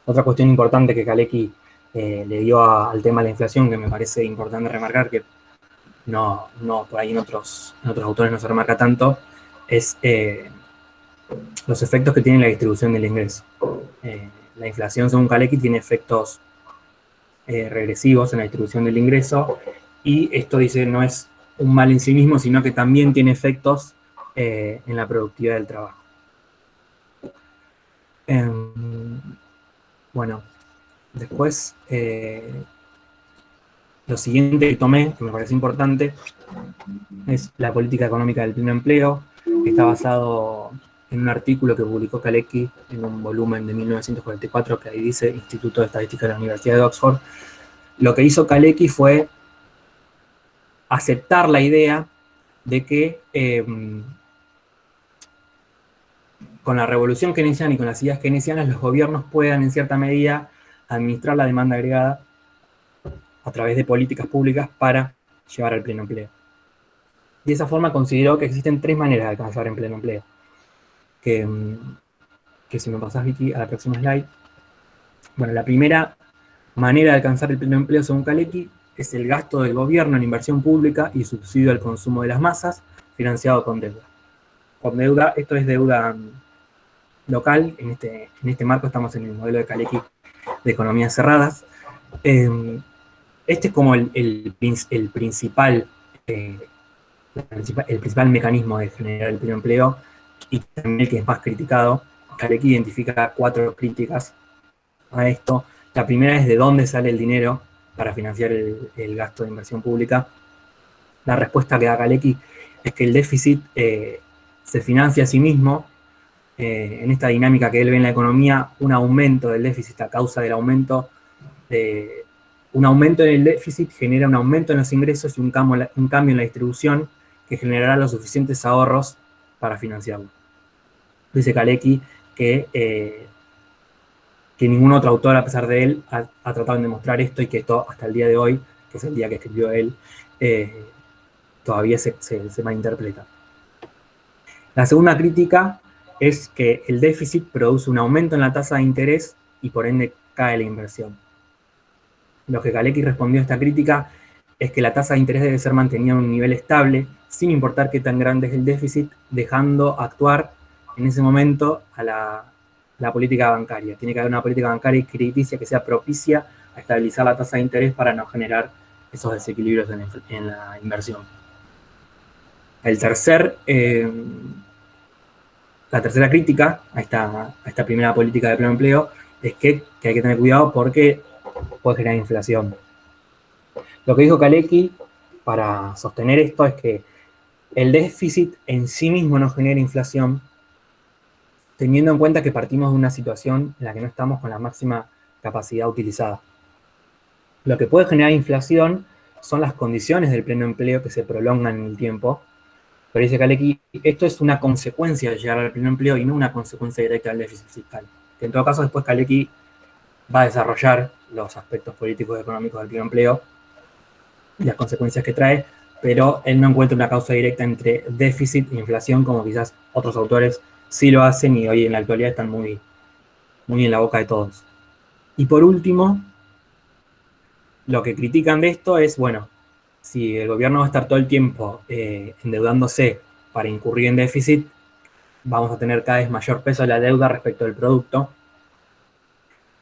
Speaker 2: Otra cuestión importante que Kalecki le dio al tema de la inflación, que me parece importante remarcar, que no por ahí en otros autores no se remarca tanto, es los efectos que tiene la distribución del ingreso. La inflación, según Kalecki, tiene efectos regresivos en la distribución del ingreso, y esto, dice, no es un mal en sí mismo, sino que también tiene efectos en la productividad del trabajo. Bueno, después, lo siguiente que tomé, que me parece importante, es la política económica del pleno empleo, que está basado en un artículo que publicó Kalecki en un volumen de 1944, que ahí dice Instituto de Estadística de la Universidad de Oxford. Lo que hizo Kalecki fue aceptar la idea de que con la revolución keynesiana y con las ideas keynesianas, los gobiernos puedan en cierta medida administrar la demanda agregada a través de políticas públicas para llevar al pleno empleo. De esa forma consideró que existen 3 maneras de alcanzar en pleno empleo. Que si me pasás, Vicky, a la próxima slide. Bueno, la primera manera de alcanzar el pleno empleo, según Kalecki, es el gasto del gobierno en inversión pública y subsidio al consumo de las masas, financiado con deuda. Con deuda, esto es deuda local, en este marco estamos en el modelo de Kalecki de economías cerradas. Este es como el principal mecanismo de generar el pleno empleo y también el que es más criticado. Kalecki identifica 4 críticas a esto. La primera es de dónde sale el dinero para financiar el gasto de inversión pública. La respuesta que da Kalecki es que el déficit se financia a sí mismo. En esta dinámica que él ve en la economía, un aumento del déficit a causa del aumento un aumento en el déficit genera un aumento en los ingresos y un cambio en la distribución que generará los suficientes ahorros para financiarlo. Dice Kalecki que ningún otro autor, a pesar de él, ha tratado de demostrar esto y que esto hasta el día de hoy, que es el día que escribió él, todavía se malinterpreta. La segunda crítica es que el déficit produce un aumento en la tasa de interés y por ende cae la inversión. Lo que Kalecki respondió a esta crítica es que la tasa de interés debe ser mantenida a un nivel estable, sin importar qué tan grande es el déficit, dejando actuar en ese momento a la política bancaria. Tiene que haber una política bancaria crediticia que sea propicia a estabilizar la tasa de interés para no generar esos desequilibrios en la inversión. La tercera crítica a esta primera política de pleno empleo es que hay que tener cuidado porque puede generar inflación. Lo que dijo Kalecki para sostener esto es que el déficit en sí mismo no genera inflación, teniendo en cuenta que partimos de una situación en la que no estamos con la máxima capacidad utilizada. Lo que puede generar inflación son las condiciones del pleno empleo que se prolongan en el tiempo. Pero dice Kalecki, esto es una consecuencia de llegar al pleno empleo y no una consecuencia directa del déficit fiscal. Que en todo caso después Kalecki va a desarrollar los aspectos políticos y económicos del pleno empleo y las consecuencias que trae, pero él no encuentra una causa directa entre déficit e inflación como quizás otros autores sí lo hacen y hoy en la actualidad están muy en la boca de todos. Y por último, lo que critican de esto es, bueno, si el gobierno va a estar todo el tiempo endeudándose para incurrir en déficit, vamos a tener cada vez mayor peso de la deuda respecto del producto.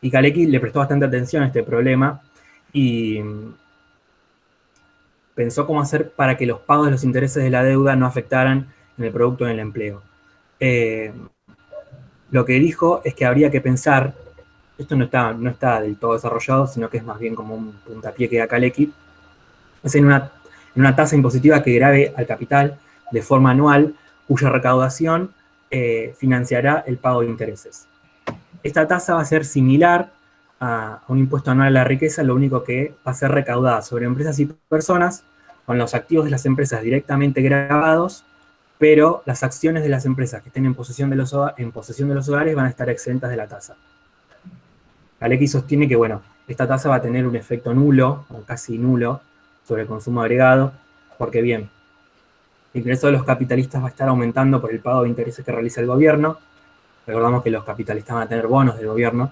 Speaker 2: Y Kalecki le prestó bastante atención a este problema y pensó cómo hacer para que los pagos de los intereses de la deuda no afectaran en el producto en el empleo. Lo que dijo es que habría que pensar, esto no está del todo desarrollado, sino que es más bien como un puntapié que da Kalecki, es en una tasa impositiva que grave al capital de forma anual, cuya recaudación financiará el pago de intereses. Esta tasa va a ser similar a un impuesto anual a la riqueza, lo único que va a ser recaudada sobre empresas y personas, con los activos de las empresas directamente gravados, pero las acciones de las empresas que estén en posesión de los hogares van a estar exentas de la tasa. Kalecki sostiene que, bueno, esta tasa va a tener un efecto nulo, o casi nulo, sobre el consumo agregado, porque bien, el ingreso de los capitalistas va a estar aumentando por el pago de intereses que realiza el gobierno. Recordamos que los capitalistas van a tener bonos del gobierno,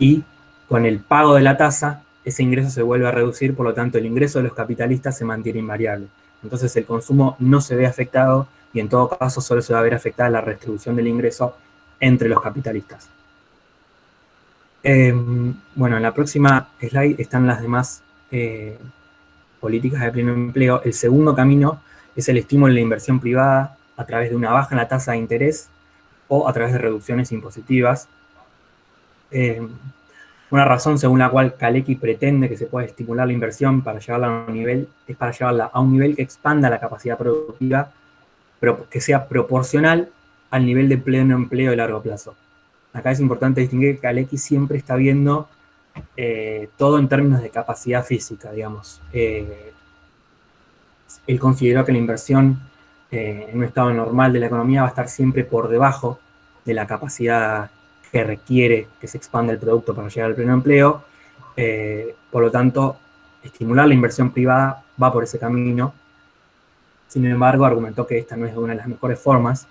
Speaker 2: y con el pago de la tasa, ese ingreso se vuelve a reducir, por lo tanto el ingreso de los capitalistas se mantiene invariable. Entonces el consumo no se ve afectado, y en todo caso solo se va a ver afectada la redistribución del ingreso entre los capitalistas. Bueno, en la próxima slide están las demás políticas de pleno empleo. El segundo camino es el estímulo de la inversión privada a través de una baja en la tasa de interés o a través de reducciones impositivas. Una razón según la cual Kalecki pretende que se pueda estimular la inversión para llevarla a un nivel que expanda la capacidad productiva, pero que sea proporcional al nivel de pleno empleo de largo plazo. Acá es importante distinguir que Kalecki siempre está viendo todo en términos de capacidad física, digamos. Él consideró que la inversión en un estado normal de la economía va a estar siempre por debajo de la capacidad que requiere que se expanda el producto para llegar al pleno empleo. Por lo tanto, estimular la inversión privada va por ese camino. Sin embargo, argumentó que esta no es una de las mejores formas,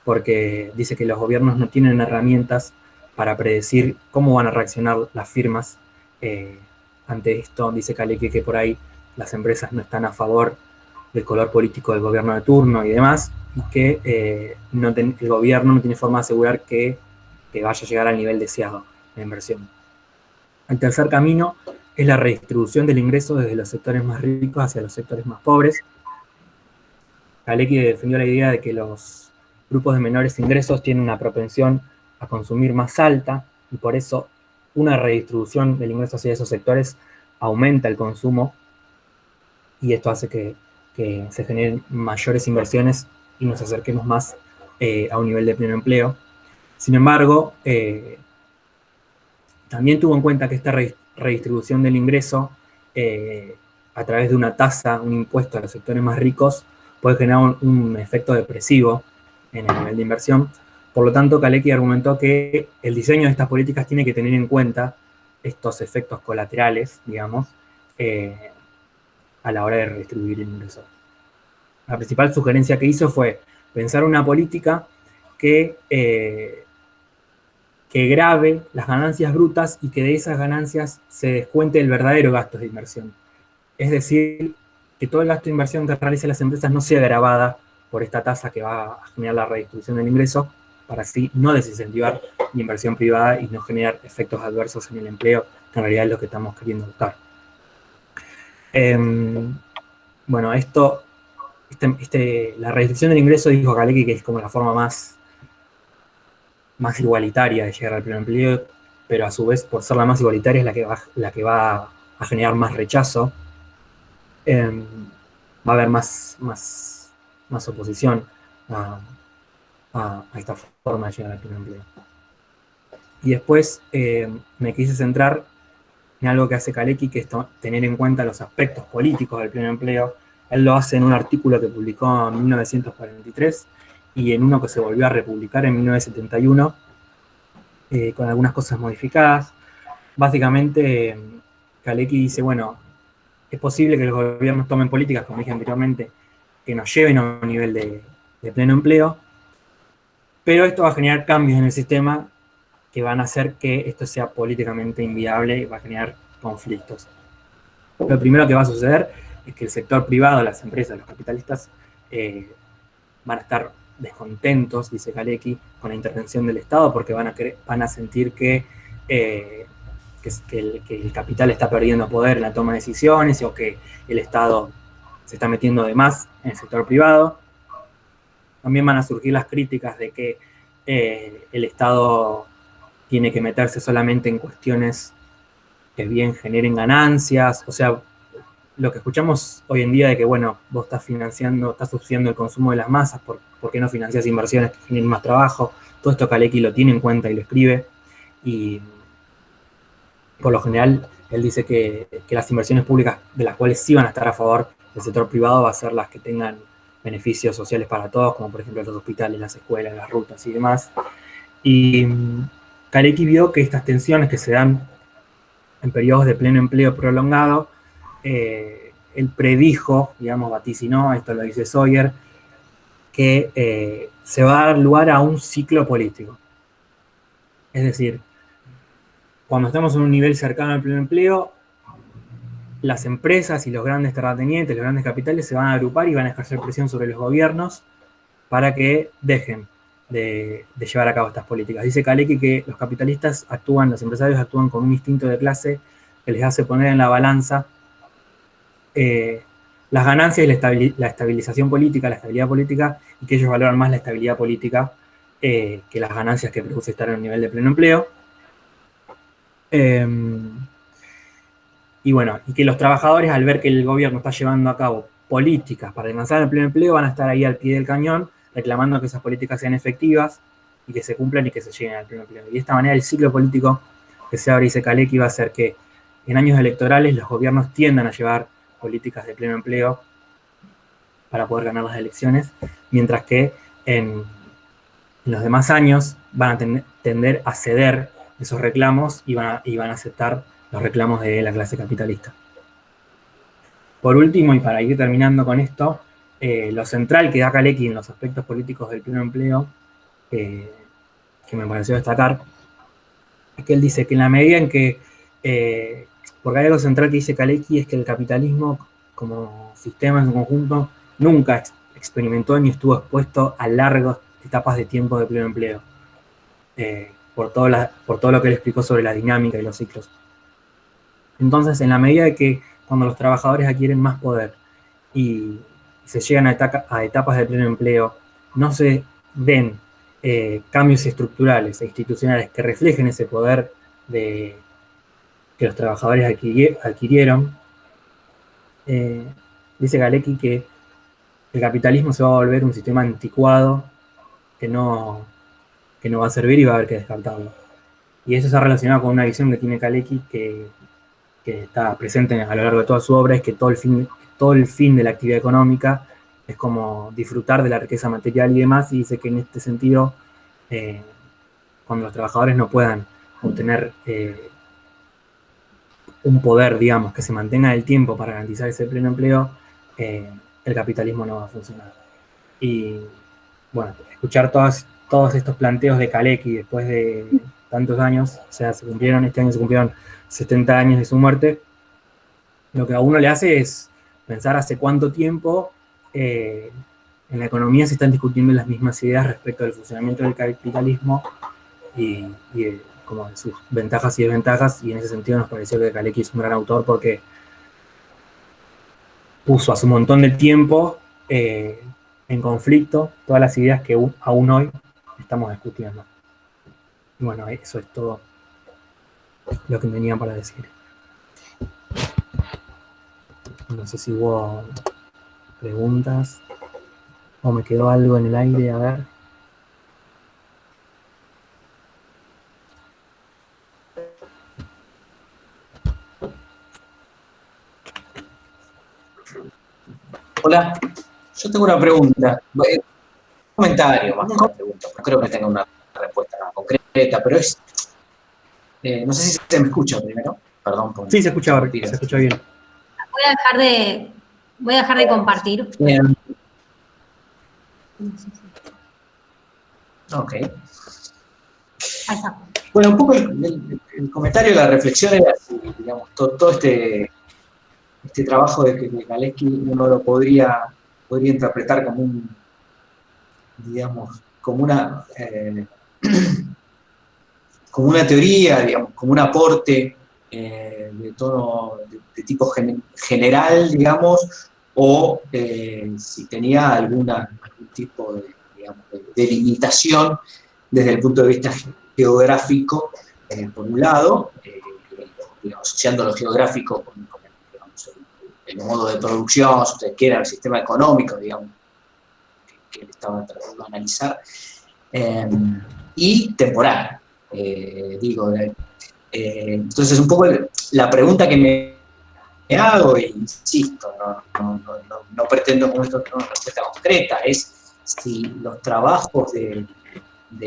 Speaker 2: porque dice que los gobiernos no tienen herramientas para predecir cómo van a reaccionar las firmas ante esto. Dice Kalecki que por ahí las empresas no están a favor del color político del gobierno de turno y demás, y que el gobierno no tiene forma de asegurar que vaya a llegar al nivel deseado de inversión. El tercer camino es la redistribución del ingreso desde los sectores más ricos hacia los sectores más pobres. Kalecki defendió la idea de que los grupos de menores ingresos tienen una propensión a consumir más alta, y por eso una redistribución del ingreso hacia esos sectores aumenta el consumo, y esto hace que se generen mayores inversiones y nos acerquemos más a un nivel de pleno empleo. Sin embargo, también tuvo en cuenta que esta redistribución del ingreso a través de una tasa, un impuesto a los sectores más ricos, puede generar un efecto depresivo en el nivel de inversión. Por lo tanto, Kalecki argumentó que el diseño de estas políticas tiene que tener en cuenta estos efectos colaterales, digamos, a la hora de redistribuir el ingreso. La principal sugerencia que hizo fue pensar una política que grave las ganancias brutas y que de esas ganancias se descuente el verdadero gasto de inversión. Es decir, que todo el gasto de inversión que realicen las empresas no sea gravada por esta tasa que va a generar la redistribución del ingreso, para así no desincentivar la inversión privada y no generar efectos adversos en el empleo, que en realidad es lo que estamos queriendo buscar. Bueno, la redistribución del ingreso, dijo Kalecki, que es como la forma más igualitaria de llegar al pleno empleo, pero a su vez, por ser la más igualitaria, es la que va a generar más rechazo. Va a haber más oposición a esta forma de llegar al pleno empleo. Y después me quise centrar en algo que hace Kalecki, que es tener en cuenta los aspectos políticos del pleno empleo. Él lo hace en un artículo que publicó en 1943 y en uno que se volvió a republicar en 1971, con algunas cosas modificadas. Básicamente, Kalecki dice, bueno, es posible que los gobiernos tomen políticas, como dije anteriormente, que nos lleven a un nivel de pleno empleo, pero esto va a generar cambios en el sistema que van a hacer que esto sea políticamente inviable y va a generar conflictos. Lo primero que va a suceder es que el sector privado, las empresas, los capitalistas, van a estar descontentos, dice Kalecki, con la intervención del Estado, porque van a sentir que el capital está perdiendo poder en la toma de decisiones, o que el Estado se está metiendo de más en el sector privado. También van a surgir las críticas de que el Estado tiene que meterse solamente en cuestiones que bien generen ganancias. O sea, lo que escuchamos hoy en día de que, bueno, vos estás subsidiando el consumo de las masas, ¿por qué no financias inversiones que generen más trabajo? Todo esto Kalecki lo tiene en cuenta y lo escribe, y por lo general él dice que las inversiones públicas de las cuales sí van a estar a favor del sector privado va a ser las que tengan beneficios sociales para todos, como por ejemplo los hospitales, las escuelas, las rutas y demás. Y Kalecki vio que estas tensiones que se dan en periodos de pleno empleo prolongado, él predijo, digamos, vaticinó, esto lo dice Sawyer, que se va a dar lugar a un ciclo político. Es decir, cuando estamos en un nivel cercano al pleno empleo, las empresas y los grandes terratenientes, los grandes capitales se van a agrupar y van a ejercer presión sobre los gobiernos para que dejen de llevar a cabo estas políticas. Dice Kalecki que los capitalistas los empresarios actúan con un instinto de clase que les hace poner en la balanza las ganancias y la estabilización política, la estabilidad política, y que ellos valoran más la estabilidad política que las ganancias que produce estar en un nivel de pleno empleo. Y bueno, y que los trabajadores, al ver que el gobierno está llevando a cabo políticas para alcanzar el pleno empleo, van a estar ahí al pie del cañón reclamando que esas políticas sean efectivas y que se cumplan y que se lleguen al pleno empleo. Y de esta manera el ciclo político que se abre, dice Kalecki, va a hacer que en años electorales los gobiernos tiendan a llevar políticas de pleno empleo para poder ganar las elecciones, mientras que en los demás años van a tender a ceder esos reclamos y van a aceptar los reclamos de la clase capitalista. Por último, y para ir terminando con esto, lo central que da Kalecki en los aspectos políticos del pleno empleo, que me pareció destacar, es que él dice que en la medida en que, porque hay algo central que dice Kalecki, es que el capitalismo como sistema en su conjunto nunca experimentó ni estuvo expuesto a largas etapas de tiempo de pleno empleo, por todo lo que él explicó sobre la dinámica y los ciclos. Entonces, en la medida de que cuando los trabajadores adquieren más poder y se llegan a etapas de pleno empleo, no se ven cambios estructurales e institucionales que reflejen ese poder que los trabajadores adquirieron, dice Kalecki que el capitalismo se va a volver un sistema anticuado que no va a servir y va a haber que descartarlo. Y eso está relacionado con una visión que tiene Kalecki que está presente a lo largo de toda su obra, es que todo el fin de la actividad económica es como disfrutar de la riqueza material y demás, y dice que en este sentido, cuando los trabajadores no puedan obtener un poder, digamos, que se mantenga en el tiempo para garantizar ese pleno empleo, el capitalismo no va a funcionar. Y bueno, escuchar todos estos planteos de Kalecki después de tantos años, o sea, este año se cumplieron 70 años de su muerte, lo que a uno le hace es pensar hace cuánto tiempo en la economía se están discutiendo las mismas ideas respecto del funcionamiento del capitalismo y como de sus ventajas y desventajas, y en ese sentido nos pareció que Kalecki es un gran autor porque puso hace un montón de tiempo en conflicto todas las ideas que aún hoy estamos discutiendo. Y bueno, eso es todo lo que tenía para decir. No sé si hubo preguntas o me quedó algo en el aire, a ver.
Speaker 4: Hola, yo tengo una pregunta, un comentario más que una pregunta, no creo que tenga una respuesta concreta, pero es, no sé si se me escucha primero, perdón.
Speaker 2: Sí, se escucha bien.
Speaker 3: Voy a dejar de compartir.
Speaker 4: Bien. Ok.
Speaker 3: Ahí está.
Speaker 4: Bueno, un poco el comentario, la reflexión era, digamos, todo este trabajo de Kalecki uno lo podría interpretar como como una teoría, digamos, como un aporte de tono de tipo general, digamos, o si tenía algún tipo de limitación desde el punto de vista geográfico, por un lado, digamos, asociando lo geográfico con el modo de producción, si ustedes quieren, el sistema económico, digamos, que él estaba tratando de analizar, y temporal, entonces un poco la pregunta que me hago, e insisto, no pretendo con esto tener una respuesta concreta, es si los trabajos de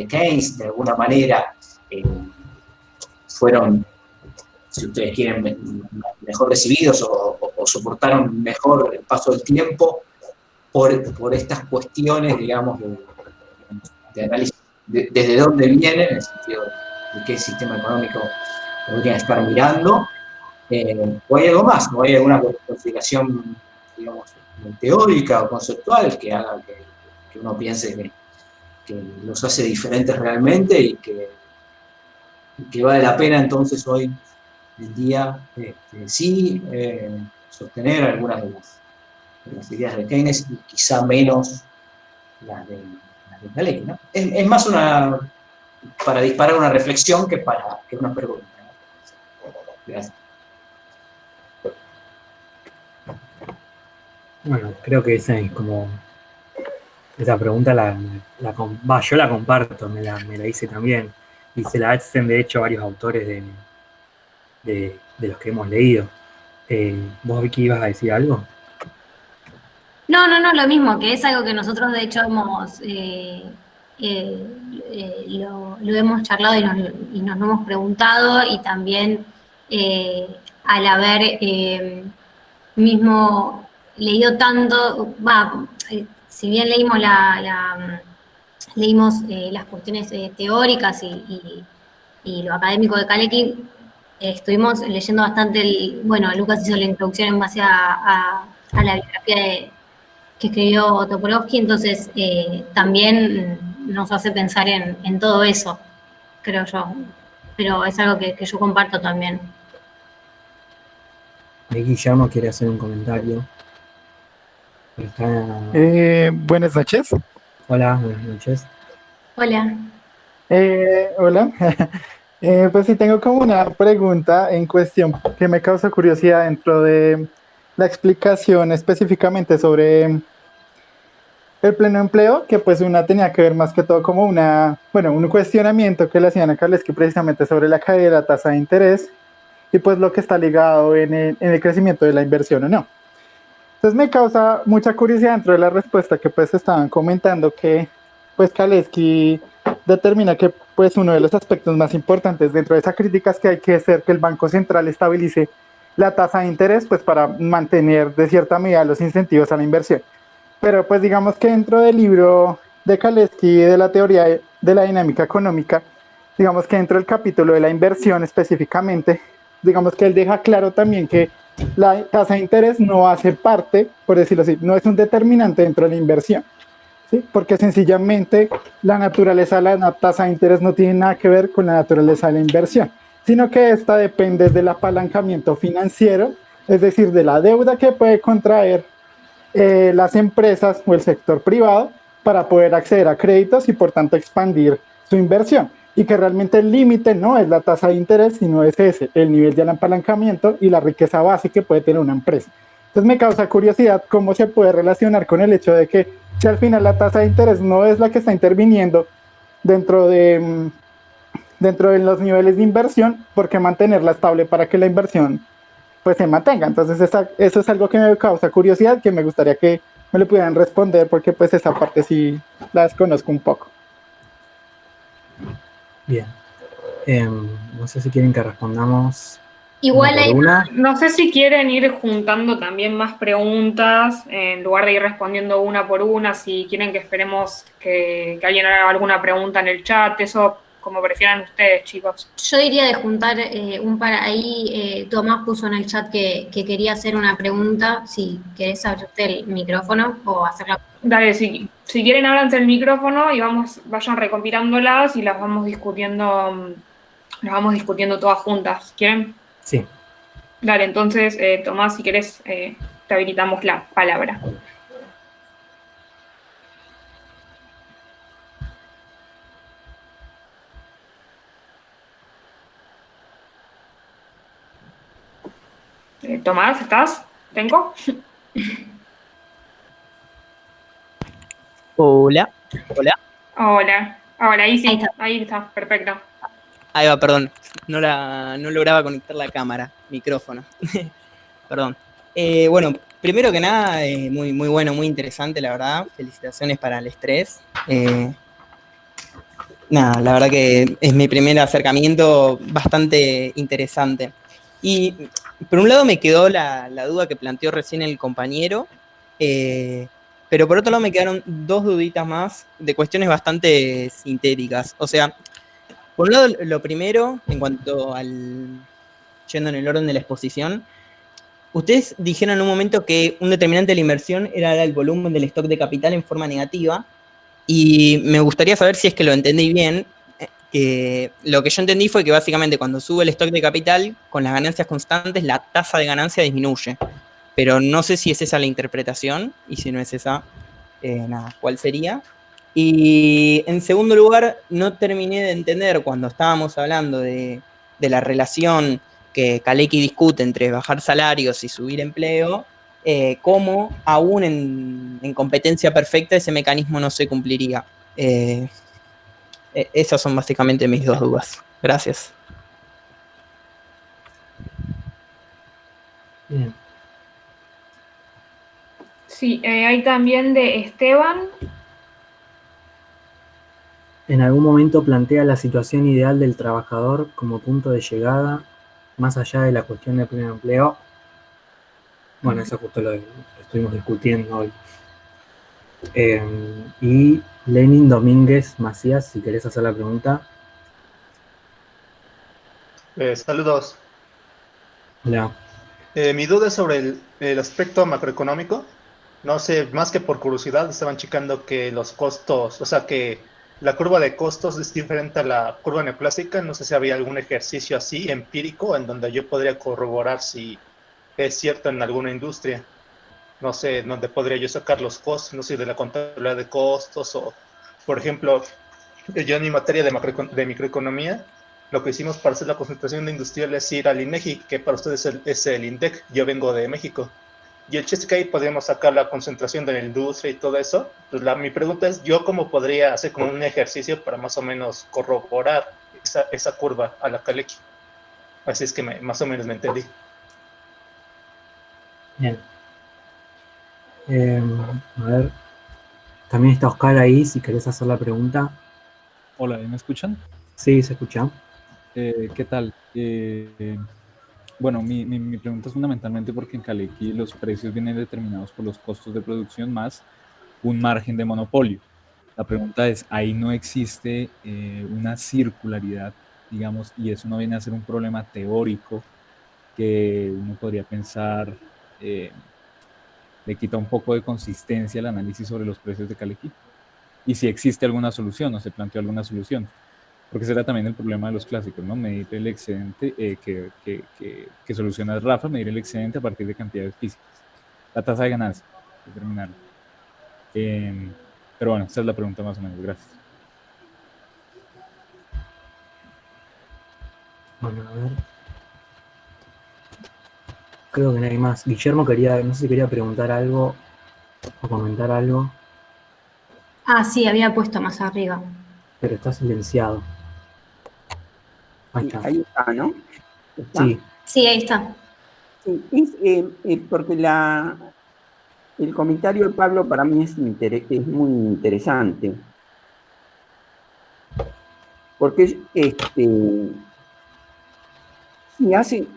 Speaker 4: Keynes, de alguna manera, fueron, si ustedes quieren, mejor recibidos o soportaron mejor el paso del tiempo por estas cuestiones, digamos, de análisis, desde dónde vienen, en el sentido de qué sistema económico podrían estar mirando, o hay algo más, no hay alguna consideración, digamos, teórica o conceptual que haga que uno piense que los hace diferentes realmente y que vale la pena entonces hoy en día sí sostener algunas de las ideas de Keynes y quizá menos las de Kalecki, ¿no? Es más para disparar una reflexión que una pregunta, ¿no? Gracias.
Speaker 2: Bueno, creo que esa pregunta yo la comparto, me la hice también, y se la hacen de hecho varios autores de los que hemos leído. ¿Vos, Vicky, ibas a decir algo?
Speaker 3: No, lo mismo, que es algo que nosotros de hecho lo hemos charlado y nos lo hemos preguntado, y también al haber mismo leído tanto, si bien leímos leímos las cuestiones teóricas y lo académico de Kalecki, estuvimos leyendo bastante, bueno, Lucas hizo la introducción en base a la biografía que escribió Topolowski, entonces también nos hace pensar en todo eso, creo yo, pero es algo que yo comparto también.
Speaker 2: Guillermo quiere hacer un comentario.
Speaker 5: Buenas noches.
Speaker 2: Hola, buenas noches.
Speaker 3: Hola.
Speaker 5: Hola. Pues sí, tengo como una pregunta en cuestión que me causa curiosidad dentro de la explicación específicamente sobre el pleno empleo, que pues una tenía que ver más que todo como un cuestionamiento que le hacían a Kalecki precisamente sobre la caída de la tasa de interés y pues lo que está ligado en el crecimiento de la inversión o no. Entonces me causa mucha curiosidad dentro de la respuesta que pues estaban comentando que pues Kalecki determina que pues uno de los aspectos más importantes dentro de esa crítica es que hay que hacer que el Banco Central estabilice la tasa de interés pues para mantener de cierta medida los incentivos a la inversión. Pero pues digamos que dentro del libro de Kalecki de la teoría de la dinámica económica, digamos que dentro del capítulo de la inversión específicamente, digamos que él deja claro también que la tasa de interés no hace parte, por decirlo así, no es un determinante dentro de la inversión, ¿sí? Porque sencillamente la naturaleza de la tasa de interés no tiene nada que ver con la naturaleza de la inversión, sino que esta depende del apalancamiento financiero, es decir, de la deuda que puede contraer las empresas o el sector privado para poder acceder a créditos y por tanto expandir su inversión. Y que realmente el límite no es la tasa de interés, sino es el nivel de apalancamiento y la riqueza base que puede tener una empresa. Entonces me causa curiosidad cómo se puede relacionar con el hecho de que si al final la tasa de interés no es la que está interviniendo dentro de los niveles de inversión, ¿por qué mantenerla estable para que la inversión pues se mantenga? Entonces eso es algo que me causa curiosidad, que me gustaría que me lo pudieran responder, porque pues esa parte sí la desconozco un poco.
Speaker 2: Bien. No sé si quieren que respondamos
Speaker 3: Igual
Speaker 2: una por una.
Speaker 1: No sé si quieren ir juntando también más preguntas en lugar de ir respondiendo una por una, si quieren que esperemos que alguien haga alguna pregunta en el chat, eso como prefieran ustedes, chicos.
Speaker 3: Yo diría de juntar un par ahí. Tomás puso en el chat que quería hacer una pregunta, si querés abrirte el micrófono o hacerla.
Speaker 1: Dale, si quieren ábranse el micrófono y vayan recompilándolas y las vamos discutiendo todas juntas. ¿Quieren?
Speaker 2: Sí.
Speaker 1: Dale, entonces, Tomás, si querés, te habilitamos la palabra. Tomás, ¿estás? ¿Tengo?
Speaker 6: Hola.
Speaker 1: Hola, ahí sí,
Speaker 3: Ahí está.
Speaker 1: ahí está, perfecto.
Speaker 6: Ahí va, perdón. No lograba conectar la cámara, micrófono. Perdón. Bueno, primero que nada, muy, muy bueno, muy interesante, la verdad. Felicitaciones para el estrés. Nada, la verdad que es mi primer acercamiento bastante interesante. Y por un lado me quedó la duda que planteó recién el compañero, pero por otro lado me quedaron dos duditas más de cuestiones bastante sintéticas. O sea, por un lado, lo primero, en cuanto yendo en el orden de la exposición, ustedes dijeron en un momento que un determinante de la inversión era el volumen del stock de capital en forma negativa, y me gustaría saber si es que lo entendí bien. Que lo que yo entendí fue que básicamente cuando sube el stock de capital, con las ganancias constantes, la tasa de ganancia disminuye. Pero no sé si es esa la interpretación, y si no es esa, nada, ¿cuál sería? Y en segundo lugar, no terminé de entender cuando estábamos hablando de la relación que Kalecki discute entre bajar salarios y subir empleo, cómo aún en competencia perfecta ese mecanismo no se cumpliría. Esas son básicamente mis dos dudas. Gracias.
Speaker 2: Bien.
Speaker 1: Sí, hay también de Esteban.
Speaker 2: En algún momento plantea la situación ideal del trabajador como punto de llegada, más allá de la cuestión del pleno empleo. Bueno, eso justo lo estuvimos discutiendo hoy. Y Lenin Domínguez Macías, si querés hacer la pregunta.
Speaker 7: Saludos.
Speaker 2: Hola.
Speaker 7: Mi duda es sobre el aspecto macroeconómico. No sé, más que por curiosidad, estaban checando que los costos, o sea, que la curva de costos es diferente a la curva neoclásica. No sé si había algún ejercicio así, empírico, en donde yo podría corroborar si es cierto en alguna industria. No sé, dónde podría yo sacar los costos, no sé, de la contabilidad de costos o, por ejemplo, yo en mi materia de microeconomía, lo que hicimos para hacer la concentración de industrial es ir al INEGI, que para ustedes es el INDEC, yo vengo de México. Y el chiste es que ahí podríamos sacar la concentración de la industria y todo eso. Pues mi pregunta es, ¿yo cómo podría hacer como un ejercicio para más o menos corroborar esa curva a la Kaleki? Así es que más o menos me entendí.
Speaker 2: Bien. A ver. También está Oscar ahí, si querés hacer la pregunta.
Speaker 8: Hola, ¿me escuchan?
Speaker 2: Sí, se escucha.
Speaker 8: ¿Qué tal? Bueno, mi pregunta es fundamentalmente porque en Caleki los precios vienen determinados por los costos de producción más un margen de monopolio. La pregunta es, ahí no existe una circularidad, digamos, y eso no viene a ser un problema teórico que uno podría pensar le quita un poco de consistencia al análisis sobre los precios de Caleki. Y si existe alguna solución o se planteó alguna solución. Porque ese era también el problema de los clásicos, ¿no? Medir el excedente que soluciona Rafa, medir el excedente a partir de cantidades físicas. La tasa de ganancia, determinarla. Pero bueno, esa es la pregunta más o menos. Gracias.
Speaker 2: Bueno, a ver. Creo que no hay más. Guillermo quería, no sé si quería preguntar algo o comentar algo.
Speaker 3: Ah, sí, había puesto más arriba.
Speaker 2: Pero está silenciado. Ahí está.
Speaker 9: Ahí está, ¿no? ¿Está?
Speaker 2: Sí.
Speaker 3: Sí, ahí está.
Speaker 9: Sí, porque el comentario de Pablo para mí es muy interesante. Porque si hace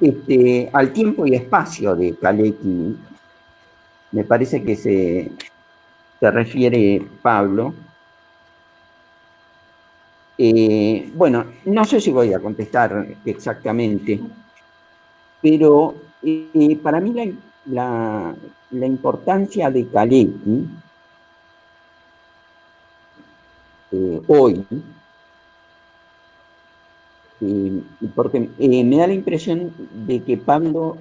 Speaker 9: al tiempo y espacio de Kaleki, me parece que se refiere Pablo. Bueno, no sé si voy a contestar exactamente, pero para mí la importancia de Kaleki hoy, porque me da la impresión de que Pablo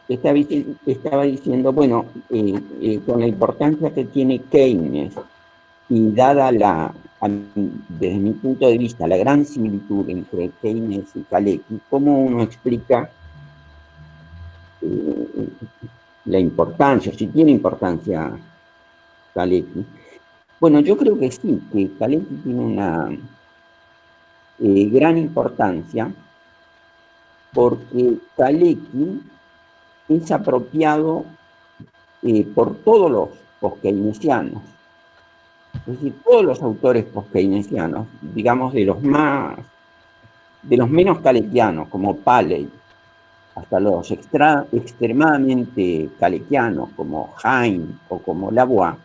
Speaker 9: estaba diciendo, bueno, con la importancia que tiene Keynes y dada desde mi punto de vista, la gran similitud entre Keynes y Kaleki, ¿cómo uno explica la importancia, si tiene importancia Kaleki? Bueno, yo creo que sí, que Kaleki tiene una gran importancia porque Kaleki es apropiado por todos los post-keynesianos. Es decir, todos los autores post-keynesianos, digamos de los menos kalekianos, como Paley, hasta los extremadamente kalekianos, como Heine o como Lavoie,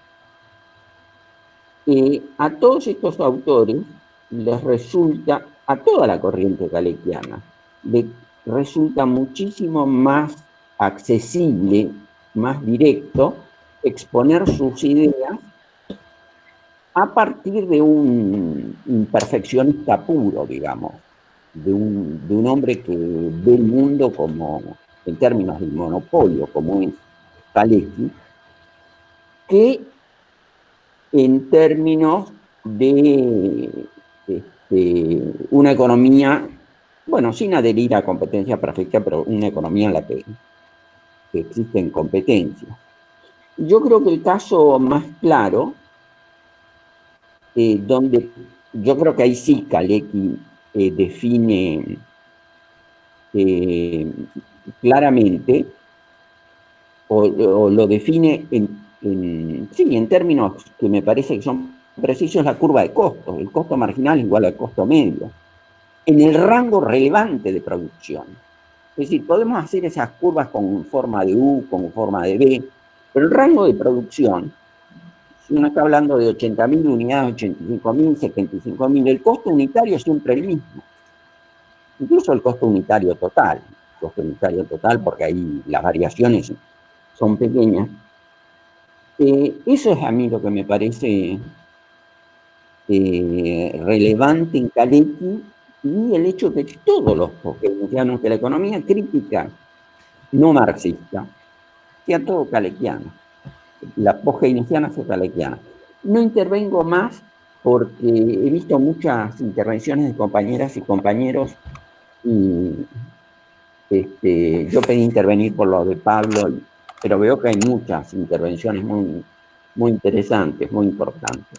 Speaker 9: a todos estos autores les resulta, a toda la corriente kalekiana, le resulta muchísimo más accesible, más directo, exponer sus ideas a partir de un perfeccionista puro, digamos, de un hombre que ve el mundo como, en términos de monopolio, como es Kaleki, que en términos de una economía, bueno, sin adherir a competencia perfecta, pero una economía en la que existen competencias. Yo creo que el caso más claro, donde yo creo que ahí sí Kaleki define claramente, o lo define en términos que me parece que son precisos, la curva de costos. El costo marginal es igual al costo medio, en el rango relevante de producción. Es decir, podemos hacer esas curvas con forma de U, con forma de B, pero el rango de producción, si uno está hablando de 80.000 unidades, 85.000, 75.000, el costo unitario es siempre el mismo. Incluso el costo unitario total, porque ahí las variaciones son pequeñas. Eso es a mí lo que me parece relevante en Kalecki, y el hecho de que todos los keynesianos, que la economía crítica no marxista sea todo kaleckiana, la post-keynesiana sea kaleckiana. No intervengo más porque he visto muchas intervenciones de compañeras y compañeros, y yo pedí intervenir por lo de Pablo, pero veo que hay muchas intervenciones muy, muy interesantes, muy importantes.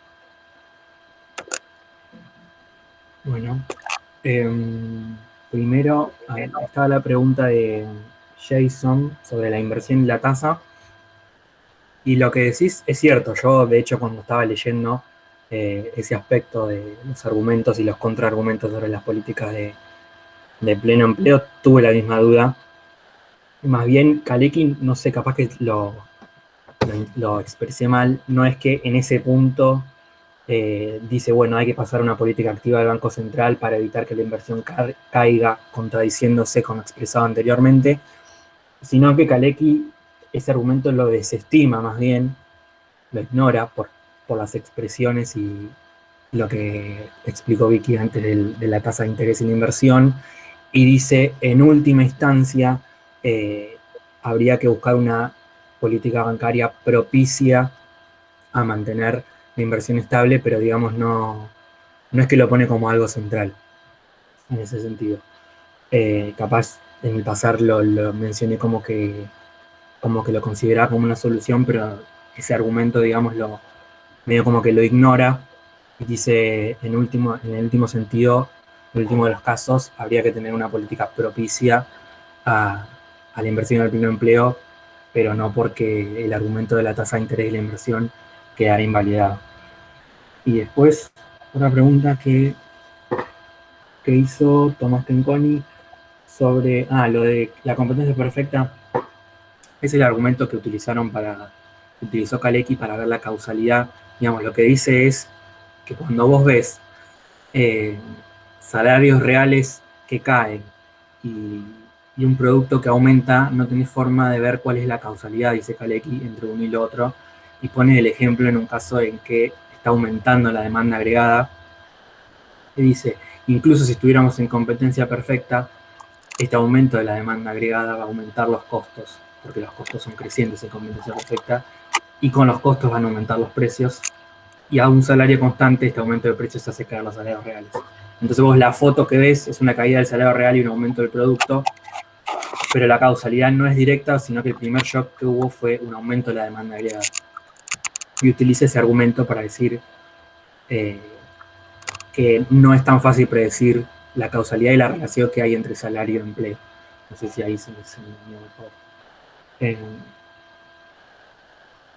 Speaker 2: Bueno, primero estaba la pregunta de Jason sobre la inversión y la tasa. Y lo que decís es cierto. Yo, de hecho, cuando estaba leyendo ese aspecto de los argumentos y los contraargumentos sobre las políticas de pleno empleo, tuve la misma duda. Más bien, Kalecki, no sé, capaz que lo expresé mal, no es que en ese punto dice, bueno, hay que pasar a una política activa del Banco Central para evitar que la inversión caiga, contradiciéndose con lo expresado anteriormente, sino que Kalecki ese argumento lo desestima más bien, lo ignora por las expresiones y lo que explicó Vicky antes de la tasa de interés en la inversión, y dice, en última instancia, habría que buscar una política bancaria propicia a mantener la inversión estable, pero digamos no es que lo pone como algo central en ese sentido. Capaz en el pasar lo mencioné como que lo consideraba como una solución, pero ese argumento, digamos, medio como que lo ignora y dice, en el último sentido, en el último de los casos, habría que tener una política propicia a la inversión en el pleno empleo, pero no porque el argumento de la tasa de interés y la inversión quedara invalidado. Y después, otra pregunta que hizo Tomás Tenconi sobre lo de la competencia perfecta. Es el argumento que utilizó Kalecki para ver la causalidad. Digamos, lo que dice es que cuando vos ves salarios reales que caen y un producto que aumenta, no tenés forma de ver cuál es la causalidad, dice Kalecki, entre uno y lo otro, y pone el ejemplo en un caso en que está aumentando la demanda agregada, y dice, incluso si estuviéramos en competencia perfecta, este aumento de la demanda agregada va a aumentar los costos, porque los costos son crecientes en competencia perfecta, y con los costos van a aumentar los precios, y a un salario constante este aumento de precios hace caer los salarios reales. Entonces vos la foto que ves es una caída del salario real y un aumento del producto, pero la causalidad no es directa, sino que el primer shock que hubo fue un aumento de la demanda agregada. Y utiliza ese argumento para decir que no es tan fácil predecir la causalidad y la relación que hay entre salario y empleo. No sé si ahí se me dio mejor.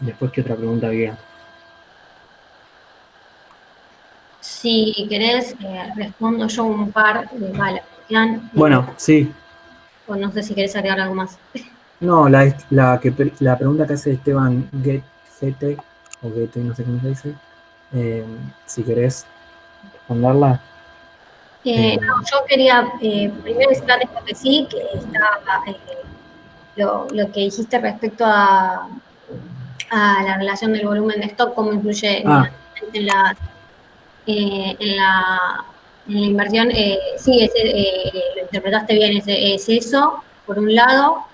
Speaker 2: Después, ¿qué otra pregunta había?
Speaker 3: Si querés, respondo yo un par de balas.
Speaker 2: Bueno, sí.
Speaker 3: O no sé si querés agregar algo más.
Speaker 2: No, la pregunta que hace Esteban Gete, o Gete, no sé cómo se dice, si querés responderla.
Speaker 3: No, yo quería primero decirte que sí, que está lo que dijiste respecto a la relación del volumen de stock, cómo influye en la inversión. Sí, lo interpretaste bien, es eso, por un lado.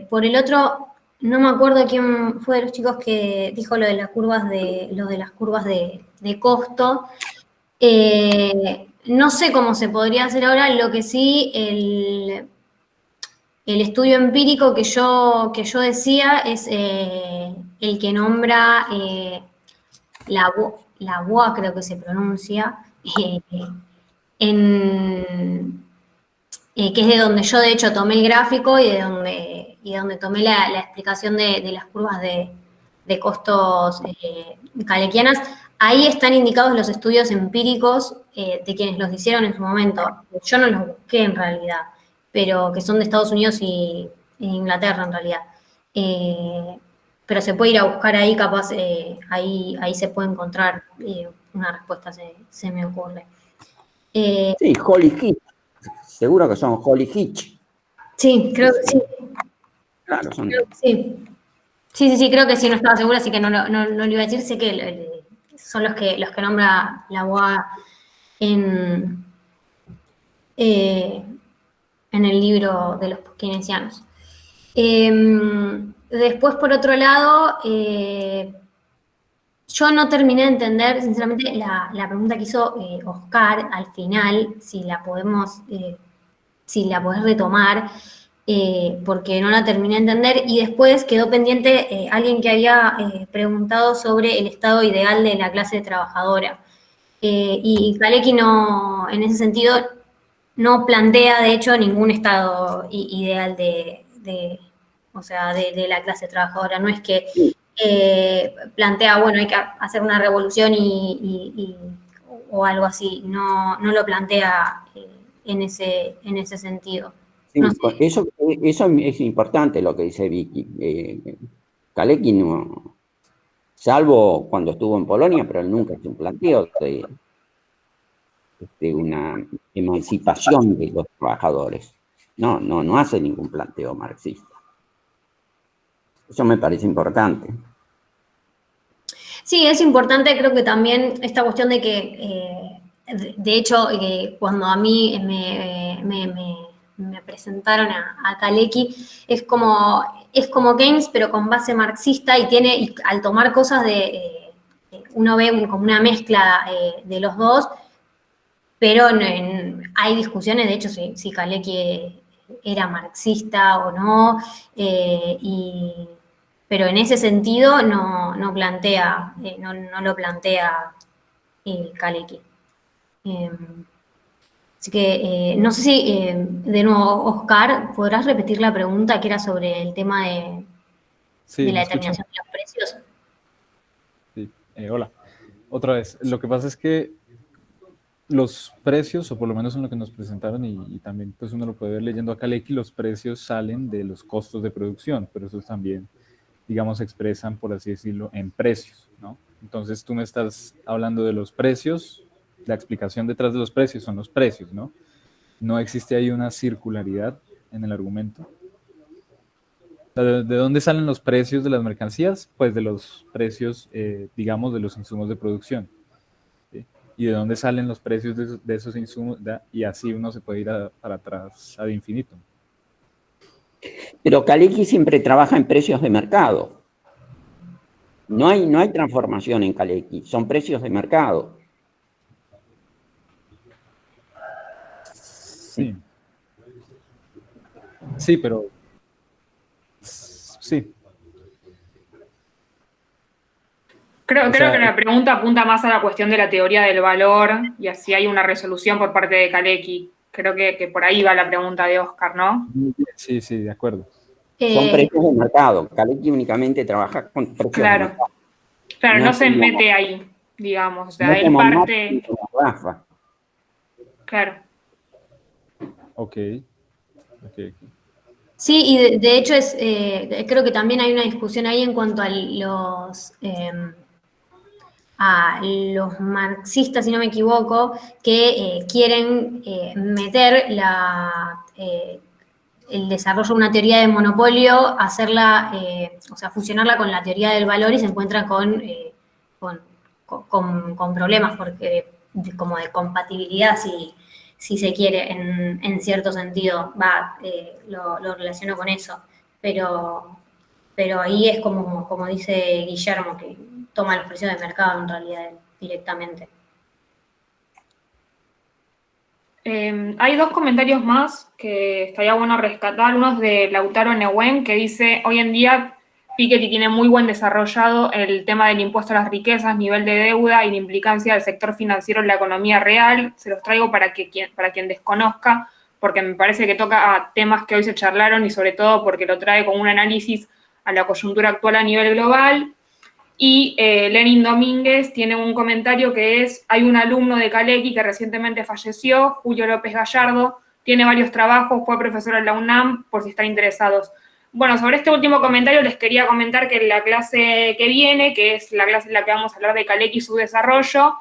Speaker 3: Por el otro, no me acuerdo quién fue de los chicos que dijo lo de las curvas de costo. No sé cómo se podría hacer ahora, lo que sí, el estudio empírico que yo decía es el que nombra la BOA, creo que se pronuncia, que es de donde yo de hecho tomé el gráfico y de donde tomé la explicación de las curvas de costos kaleckianas. Ahí están indicados los estudios empíricos de quienes los hicieron en su momento. Yo no los busqué en realidad. pero que son de Estados Unidos e Inglaterra en realidad. Pero se puede ir a buscar ahí, capaz, ahí se puede encontrar una respuesta, se me ocurre.
Speaker 9: Sí, Holly Hitch. Seguro que son Holly Hitch.
Speaker 3: Sí, creo que sí.
Speaker 9: Claro, son.
Speaker 3: Creo que sí. Sí, creo que sí, no estaba segura, así que no lo iba a decir. Sé que son los que nombra la UA en el libro de los keynesianos. Después, por otro lado, yo no terminé de entender, sinceramente, la pregunta que hizo Oscar al final, si la podés retomar, porque no la terminé de entender, y después quedó pendiente alguien que había preguntado sobre el estado ideal de la clase trabajadora. Y Kalecki no, en ese sentido, no plantea, de hecho, ningún estado ideal de la clase trabajadora. No es que plantea, bueno, hay que hacer una revolución o algo así. No lo plantea en ese sentido.
Speaker 9: Sí,
Speaker 3: No sé.
Speaker 9: eso es importante lo que dice Vicky. Kalecki no, salvo cuando estuvo en Polonia, pero él nunca hizo un planteo de una emancipación de los trabajadores. No hace ningún planteo marxista. Eso me parece importante.
Speaker 3: Sí, es importante, creo que también esta cuestión de que, de hecho, cuando a mí me presentaron a Kalecki, es como Keynes, pero con base marxista, y al tomar cosas uno ve como una mezcla de los dos, pero hay discusiones, de hecho, si Kalecki era marxista o no, pero en ese sentido no plantea, no lo plantea Kalecki. Así que no sé si, de nuevo, Oscar, ¿podrás repetir la pregunta que era sobre el tema de la determinación de los precios?
Speaker 8: Sí, hola. Otra vez, lo que pasa es que los precios, o por lo menos en lo que nos presentaron, y también pues uno lo puede ver leyendo a Kalecki, los precios salen de los costos de producción, pero esos también, digamos, se expresan, por así decirlo, en precios, ¿no? Entonces tú me estás hablando de los precios, la explicación detrás de los precios son los precios, ¿no? No existe ahí una circularidad en el argumento. ¿De dónde salen los precios de las mercancías? Pues de los precios, digamos, de los insumos de producción. ¿Sí? ¿Y de dónde salen los precios de esos insumos? Y así uno se puede ir para atrás ad infinito.
Speaker 9: Pero Kalecki siempre trabaja en precios de mercado. No hay transformación en Kalecki, son precios de mercado.
Speaker 8: Sí. Sí, pero... Sí.
Speaker 1: Creo que la pregunta apunta más a la cuestión de la teoría del valor y así hay una resolución por parte de Kalecki. Creo que por ahí va la pregunta de Oscar, ¿no?
Speaker 8: Sí, de acuerdo.
Speaker 9: Son precios de mercado. Kalecki únicamente trabaja con precios de mercado.
Speaker 1: Claro, no se mete ahí, digamos. O sea,
Speaker 9: no
Speaker 1: él parte...
Speaker 9: Rafa.
Speaker 1: Claro.
Speaker 8: Ok.
Speaker 3: Sí, y de hecho creo que también hay una discusión ahí en cuanto a los marxistas, si no me equivoco, que quieren meter el desarrollo de una teoría de monopolio, hacerla, fusionarla con la teoría del valor, y se encuentran con problemas como de compatibilidad, si se quiere, en cierto sentido. Lo relaciono con eso. Pero ahí es como dice Guillermo, que toma los precios de mercado en realidad directamente.
Speaker 1: Hay dos comentarios más que estaría bueno rescatar. Uno es de Lautaro Neuwen, que dice: hoy en día Piketty tiene muy buen desarrollado el tema del impuesto a las riquezas, nivel de deuda y la implicancia del sector financiero en la economía real. Se los traigo para quien desconozca, porque me parece que toca a temas que hoy se charlaron y sobre todo porque lo trae con un análisis a la coyuntura actual a nivel global. Y Lenin Domínguez tiene un comentario que es: hay un alumno de Kalecki que recientemente falleció, Julio López Gallardo, tiene varios trabajos, fue profesora en la UNAM, por si están interesados. Bueno, sobre este último comentario les quería comentar que en la clase que viene, que es la clase en la que vamos a hablar de Kalecki y su desarrollo,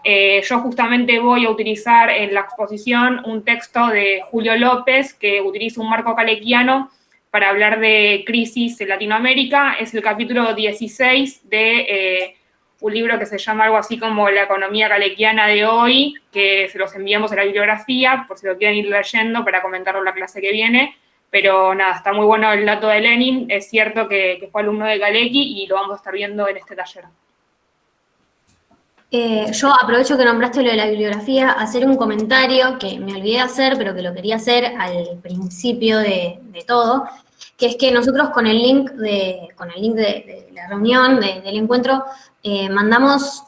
Speaker 1: yo justamente voy a utilizar en la exposición un texto de Julio López que utiliza un marco kalekiano para hablar de crisis en Latinoamérica. Es el capítulo 16 de un libro que se llama algo así como La economía kalekiana de hoy, que se los enviamos a la bibliografía, por si lo quieren ir leyendo para comentarlo en la clase que viene. Pero nada, está muy bueno el dato de Lenin, es cierto que fue alumno de Kalecki y lo vamos a estar viendo en este taller.
Speaker 3: Yo aprovecho que nombraste lo de la bibliografía, hacer un comentario que me olvidé de hacer, pero que lo quería hacer al principio de todo, que es que nosotros con el link de la reunión, del encuentro, mandamos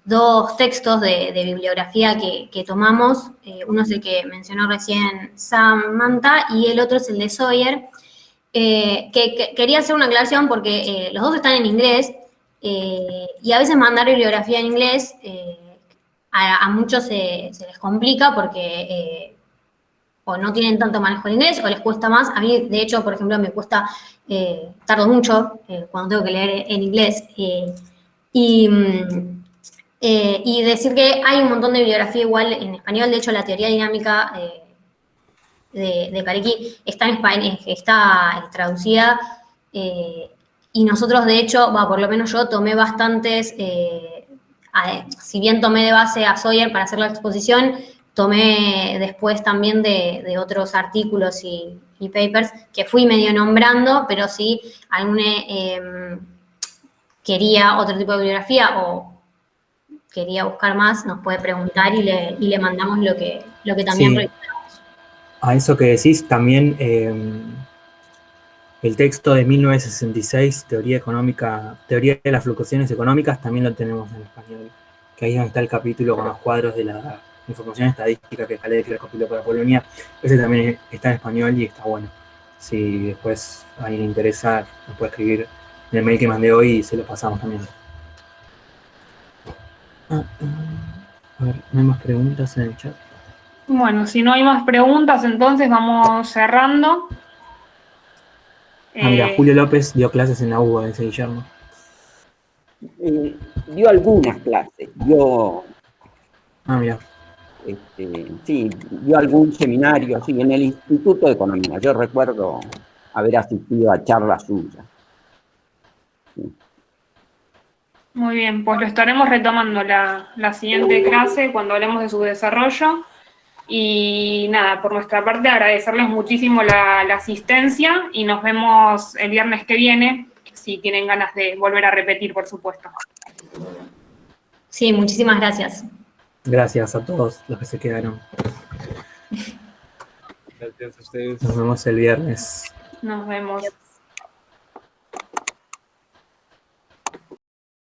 Speaker 3: 2 textos de bibliografía que tomamos. Uno es el que mencionó recién Samantha y el otro es el de Sawyer. Que quería hacer una aclaración porque los dos están en inglés. Y a veces mandar bibliografía en inglés a muchos se les complica porque o no tienen tanto manejo de inglés o les cuesta más. A mí, de hecho, por ejemplo, me cuesta, tardo mucho cuando tengo que leer en inglés. Y decir que hay un montón de bibliografía igual en español. De hecho, la teoría dinámica de Kalecki está en español, está traducida. Y nosotros, de hecho, por lo menos yo tomé bastantes, si bien tomé de base a Sawyer para hacer la exposición, tomé después también de otros artículos y papers que fui medio nombrando, pero si alguno quería otro tipo de bibliografía o quería buscar más, nos puede preguntar y le mandamos lo que también revisamos.
Speaker 2: A eso que decís, también el texto de 1966, Teoría de las fluctuaciones económicas, también lo tenemos en español, que ahí es donde está el capítulo con los cuadros de la información estadística que Kalecki recopiló para Polonia. Ese también está en español y está bueno. Si después a alguien le interesa, nos puede escribir en el mail que mandé hoy y se lo pasamos también. A ver, ¿no hay más preguntas en el chat?
Speaker 1: Bueno, si no hay más preguntas, entonces vamos cerrando.
Speaker 2: Mira, Julio López dio clases en la UBA, dice Guillermo.
Speaker 9: Dio algunas clases,
Speaker 2: Mira.
Speaker 9: Sí, dio algún seminario, sí, en el Instituto de Economía. Yo recuerdo haber asistido a charlas suyas. Sí.
Speaker 1: Muy bien, pues lo estaremos retomando la siguiente clase cuando hablemos de su desarrollo. Y nada, por nuestra parte agradecerles muchísimo la asistencia y nos vemos el viernes que viene, si tienen ganas de volver a repetir, por supuesto.
Speaker 3: Sí, muchísimas gracias.
Speaker 2: Gracias a todos los que se quedaron.
Speaker 8: Gracias a ustedes.
Speaker 2: Nos vemos el viernes.
Speaker 1: Nos vemos.